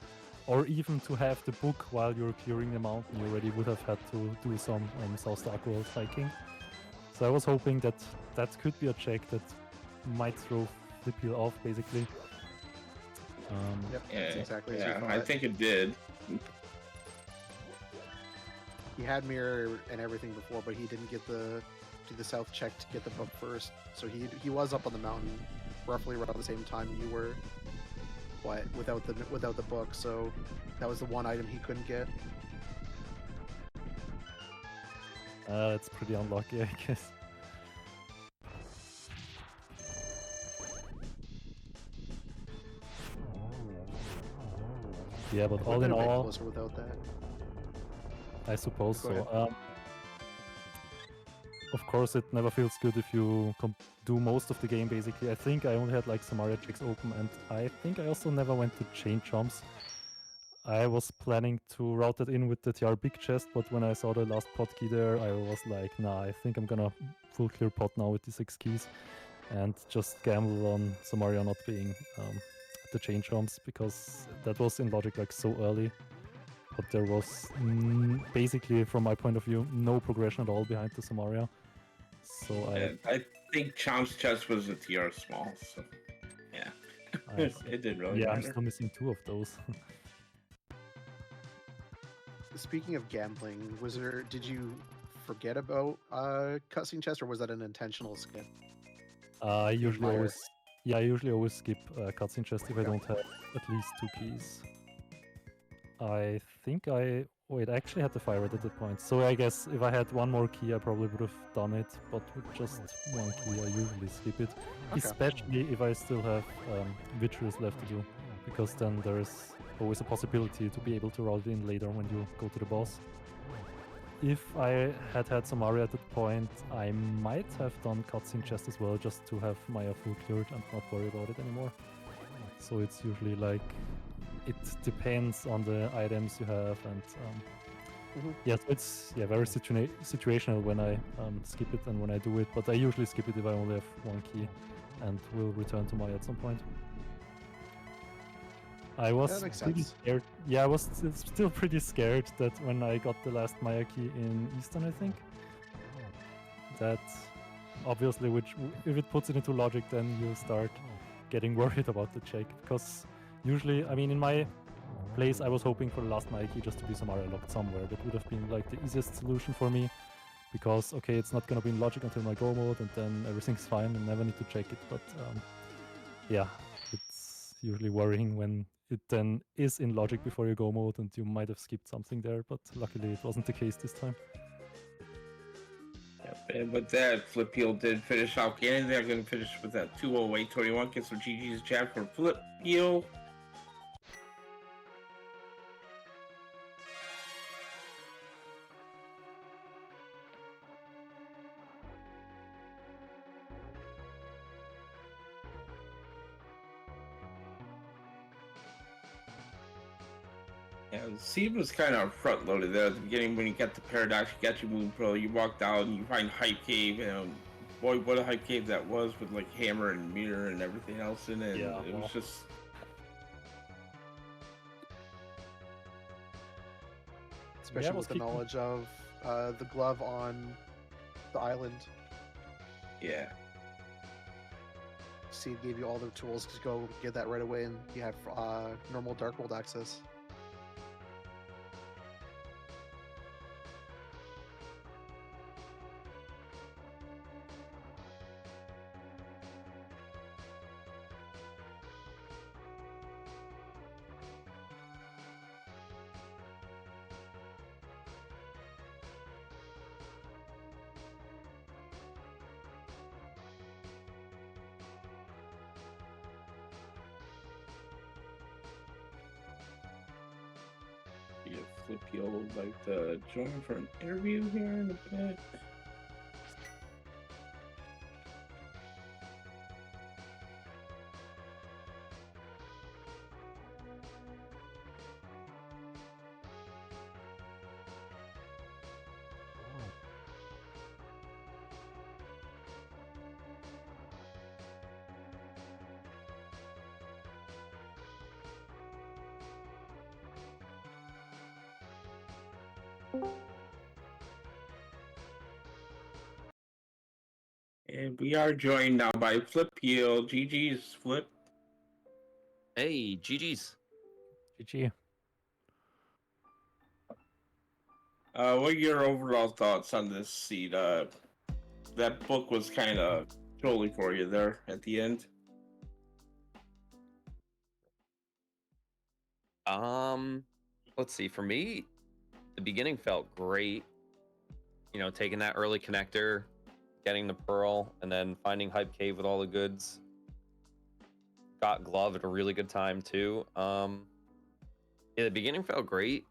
C: or even to have the book while you're clearing the mountain. You already would have had to do some South Dark World hiking. So I was hoping that that could be a check that might throw Flipheal off, basically.
B: Yep,
A: Yeah,
B: that's exactly as we
A: yeah,
B: thought.
A: I think it did.
B: He had mirror and everything before, but he didn't get do the south check to get the book first. So he was up on the mountain roughly around the same time you were, but without the book. So that was the one item he couldn't get.
C: It's pretty unlucky, I guess. Yeah, but all in all,
B: closer without that.
C: I suppose
B: Go
C: so. Of course, it never feels good if you do most of the game, basically. I think I only had like some area checks open, and I think I also never went to chain jumps. I was planning to route it in with the TR big chest, but when I saw the last pot key there, I was like, nah, I think I'm gonna full clear pot now with the 6 keys and just gamble on Samaria not being at the chain jumps, because that was in logic like so early. But there was basically, from my point of view, no progression at all behind the Samaria. So
A: I think Chomp's chest was a TR small, so yeah, it did really matter.
C: I'm still missing 2 of those.
B: Speaking of gambling, did you forget about cutscene chest, or was that an intentional skip?
C: I usually always skip cutscene chest if I don't have at least 2 keys. I think I actually had the fire rate at that point. So I guess if I had one more key, I probably would have done it. But with just one key, I usually skip it.
B: Okay.
C: Especially if I still have Vitreous left to do, because then there is always a possibility to be able to roll it in later when you go to the boss. If I had Samaria at that point, I might have done cutscene chest as well, just to have Maya full cleared and not worry about it anymore. So it's usually like, it depends on the items you have, and yeah, so it's very situational when I skip it and when I do it, but I usually skip it if I only have one key and will return to Maya at some point. I was pretty scared. Yeah, I was still pretty scared that when I got the last Maya key in Eastern, I think, that obviously, if it puts it into logic, then you start getting worried about the check, because usually, I mean, in my place, I was hoping for the last Maya key just to be Samaria locked somewhere. That would have been like the easiest solution for me, because okay, it's not gonna be in logic until my go mode, and then everything's fine and never need to check it. But yeah, it's usually worrying when it then is in logic before your go mode, and you might have skipped something there. But luckily, it wasn't the case this time.
A: Yep, and with that, Flipheal did finish off Ganon. They're going to finish with that 208-21. Get some GG's chat for Flipheal. Yeah, Seed was kind of front loaded there at the beginning when you got the Paradox, you got your Moon Pro, you walked out and you find Hype Cave, and boy, what a Hype Cave that was, with like Hammer and Mirror and everything else in it.
C: Yeah,
A: it was just.
B: Especially with the knowledge of the glove on the island.
A: Yeah.
B: Seed gave you all the tools to go get that right away, and you have normal Dark World access.
A: Flipheal would like to join for an interview here in a bit. And we are joined now by Flipheal. GG's Flip.
D: Hey, GG's.
C: GG.
A: What are your overall thoughts on this seed? That book was kind of trolling for you there at the end.
D: Let's see. For me, the beginning felt great. You know, taking that early connector, getting the pearl, and then finding Hype Cave with all the goods. Got Glove at a really good time too. Yeah, the beginning felt great.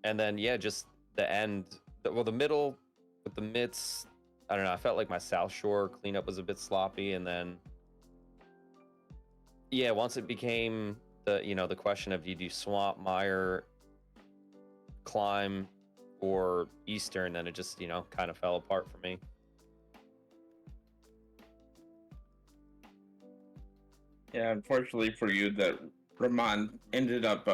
D: And then yeah, just the end. Well, the middle with the mitts, I don't know. I felt like my South Shore cleanup was a bit sloppy, and then yeah, once it became the question of do you do Swamp, Mire, Climb, or Eastern, then it just kind of fell apart for me.
A: Yeah, unfortunately for you, that Ramond ended up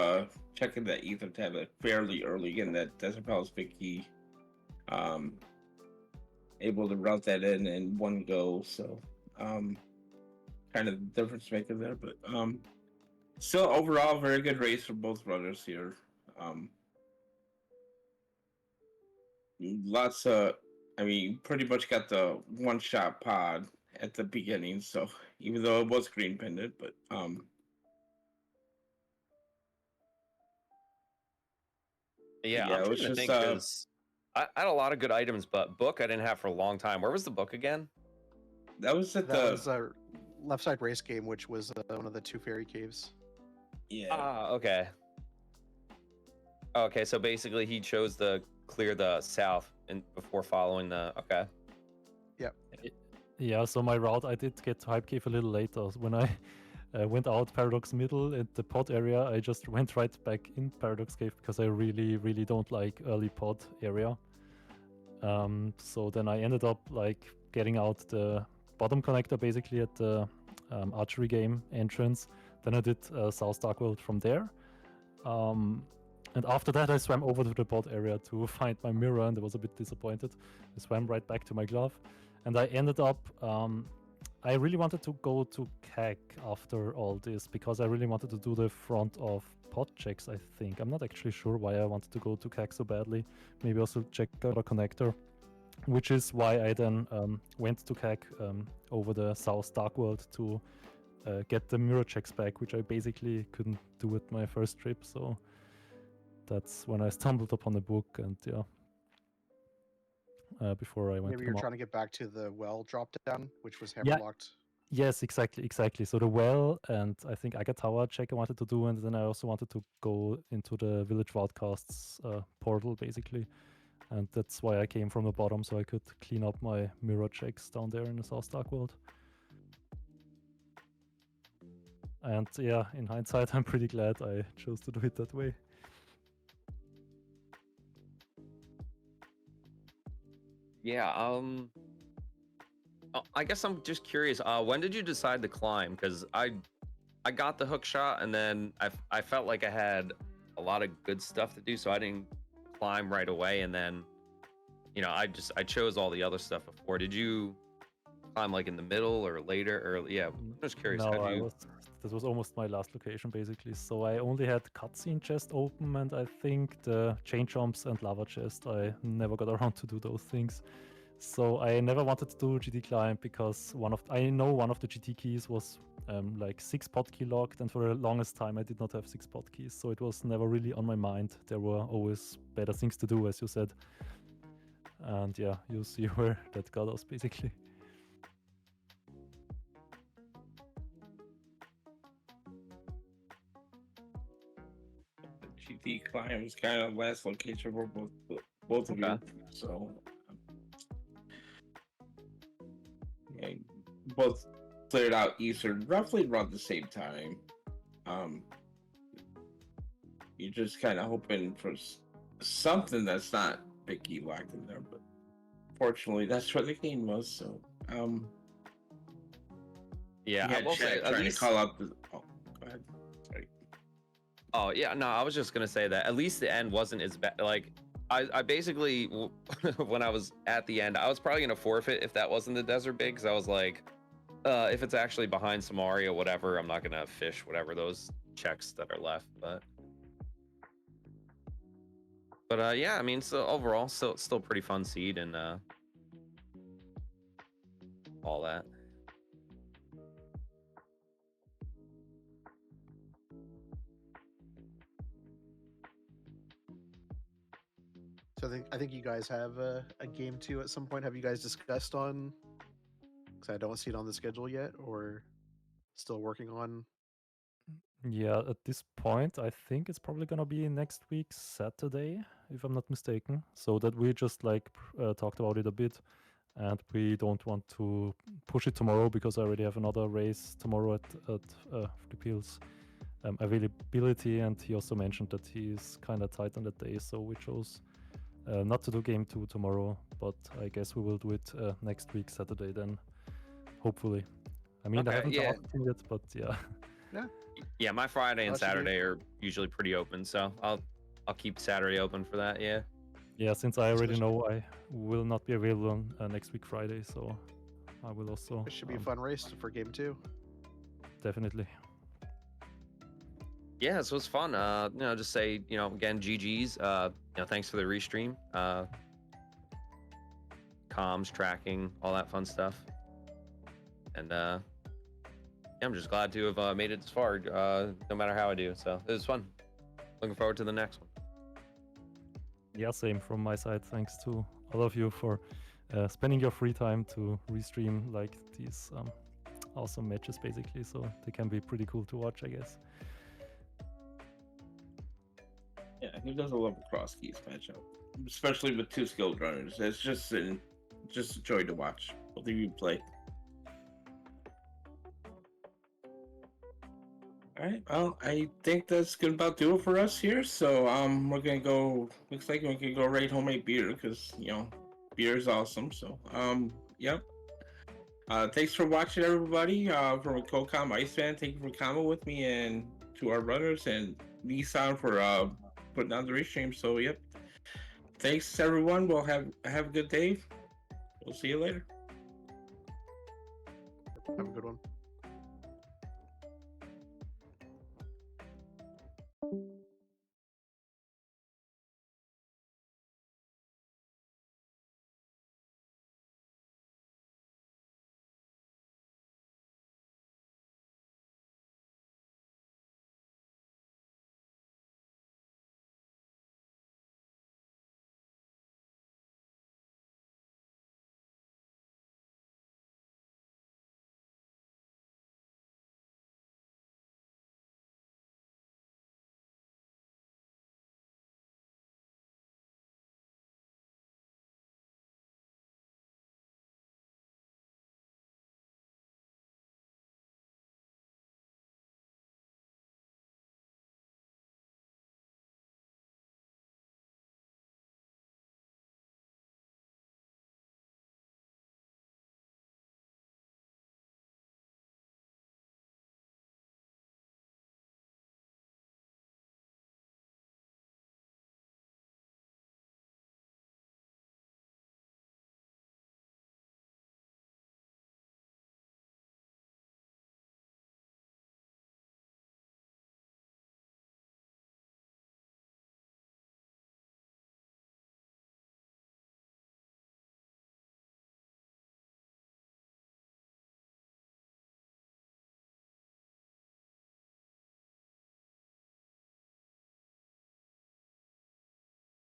A: checking that ether tablet fairly early, and that Decibel's Vicky able to route that in one go. So kind of the difference maker there, but still overall very good race for both runners here. Lots of, I mean, pretty much got the one shot pod at the beginning, so even though it was green pendant, but
D: Yeah,
A: yeah,
D: I'm
A: it
D: trying
A: was
D: to
A: just
D: think because I had a lot of good items, but book I didn't have for a long time. Where was the book again?
A: that was at
B: That was a left side race game, which was one of the 2 fairy caves.
A: yeah.
D: Ah, okay. Okay, so basically he chose to clear the south and before following the
C: Yeah, so my route, I did get to Hype Cave a little later. When I went out Paradox Middle at the pod area, I just went right back in Paradox Cave because I really, really don't like early pod area. So then I ended up like getting out the bottom connector basically at the archery game entrance. Then I did South Dark World from there. And after that, I swam over to the pod area to find my mirror, and I was a bit disappointed. I swam right back to my glove, and I ended up. I really wanted to go to CAC after all this because I really wanted to do the front of pod checks. I think I'm not actually sure why I wanted to go to CAC so badly. Maybe also check out a connector, which is why I then went to CAC over the South Dark World to get the mirror checks back, which I basically couldn't do with my first trip. So that's when I stumbled upon the book, and yeah, before I went
B: Maybe
C: to
B: you're
C: the
B: trying to get back to the well drop down, which was
C: Yeah.
B: hammerlocked.
C: Yes, exactly. So the well and I think Agatawa check I wanted to do, and then I also wanted to go into the Village Wildcasts portal basically, and that's why I came from the bottom so I could clean up my mirror checks down there in the South Dark World. And yeah, in hindsight, I'm pretty glad I chose to do it that way.
D: Yeah, I guess I'm just curious. When did you decide to climb? Because I got the hook shot, and then I felt like I had a lot of good stuff to do, so I didn't climb right away. And then, I chose all the other stuff before. Did you climb like in the middle or later? Or yeah, I'm just curious.
C: No,
D: How do you?
C: this was almost my last location basically. So I only had cutscene chest open, and I think the chain jumps and lava chest. I never got around to do those things. So I never wanted to do GT climb because I know one of the GT keys was like 6 pod key locked, and for the longest time I did not have 6 pod keys, so it was never really on my mind. There were always better things to do, as you said. And yeah, you see where that got us basically.
A: GT climb was kind of last location for both of you. So yeah, both cleared out Eastern roughly around the same time. You're just kind of hoping for something that's not big key locked in there, but fortunately, that's where the game was. So
D: Yeah,
A: you
D: I
A: had
D: will say
A: chat
D: at
A: trying
D: least.
A: to call out the. Oh, go ahead. Sorry.
D: Oh yeah, no, I was just gonna say that at least the end wasn't as bad. Like, I basically when I was at the end, I was probably gonna forfeit if that wasn't the desert big, because I was like, if it's actually behind Samaria, whatever, I'm not gonna fish whatever those checks that are left. But yeah, I mean, so overall, still pretty fun seed and all that.
B: So I think you guys have a game 2 at some point. Have you guys discussed on? Because I don't see it on the schedule yet, or still working on.
C: Yeah, at this point, I think it's probably gonna be next week, Saturday, if I'm not mistaken. So that we just like talked about it a bit, and we don't want to push it tomorrow because I already have another race tomorrow at Flipheal's availability, and he also mentioned that he's kind of tight on that day, so we chose not to do game 2 tomorrow, but I guess we will do it next week, Saturday, then, hopefully. I mean, I
D: Okay,
C: haven't
D: yeah.
C: asked him yet, but yeah.
D: Yeah, my Friday and
B: That should be-
D: Saturday are usually pretty open, so I'll keep Saturday open for that. Yeah.
C: Yeah, since I already
B: Especially-
C: know I will not be available on next week Friday, so I will also
B: It should be a fun race for game 2.
C: definitely.
D: Yeah, so it's fun. You know, just say, you know, again, GG's. You know, thanks for the restream. Comms, tracking, all that fun stuff. And yeah, I'm just glad to have made it this far, no matter how I do. So it was fun. Looking forward to the next one.
C: Yeah, same from my side. Thanks to all of you for spending your free time to restream like these awesome matches, basically. So they can be pretty cool to watch, I guess.
A: Yeah, who doesn't love a Crosskeys matchup? Especially with two skilled runners. It's just a joy to watch both of you play. All right, well, I think that's gonna about do it for us here. So we're gonna go. Looks like we can go right home make beer because beer is awesome. So yep. Thanks for watching, everybody. From CoCom Iceman, thank you for coming with me, and to our runners and Nissan for putting on the restream. So yep. Thanks everyone. We'll have a good day. We'll see you later.
B: Have a good one.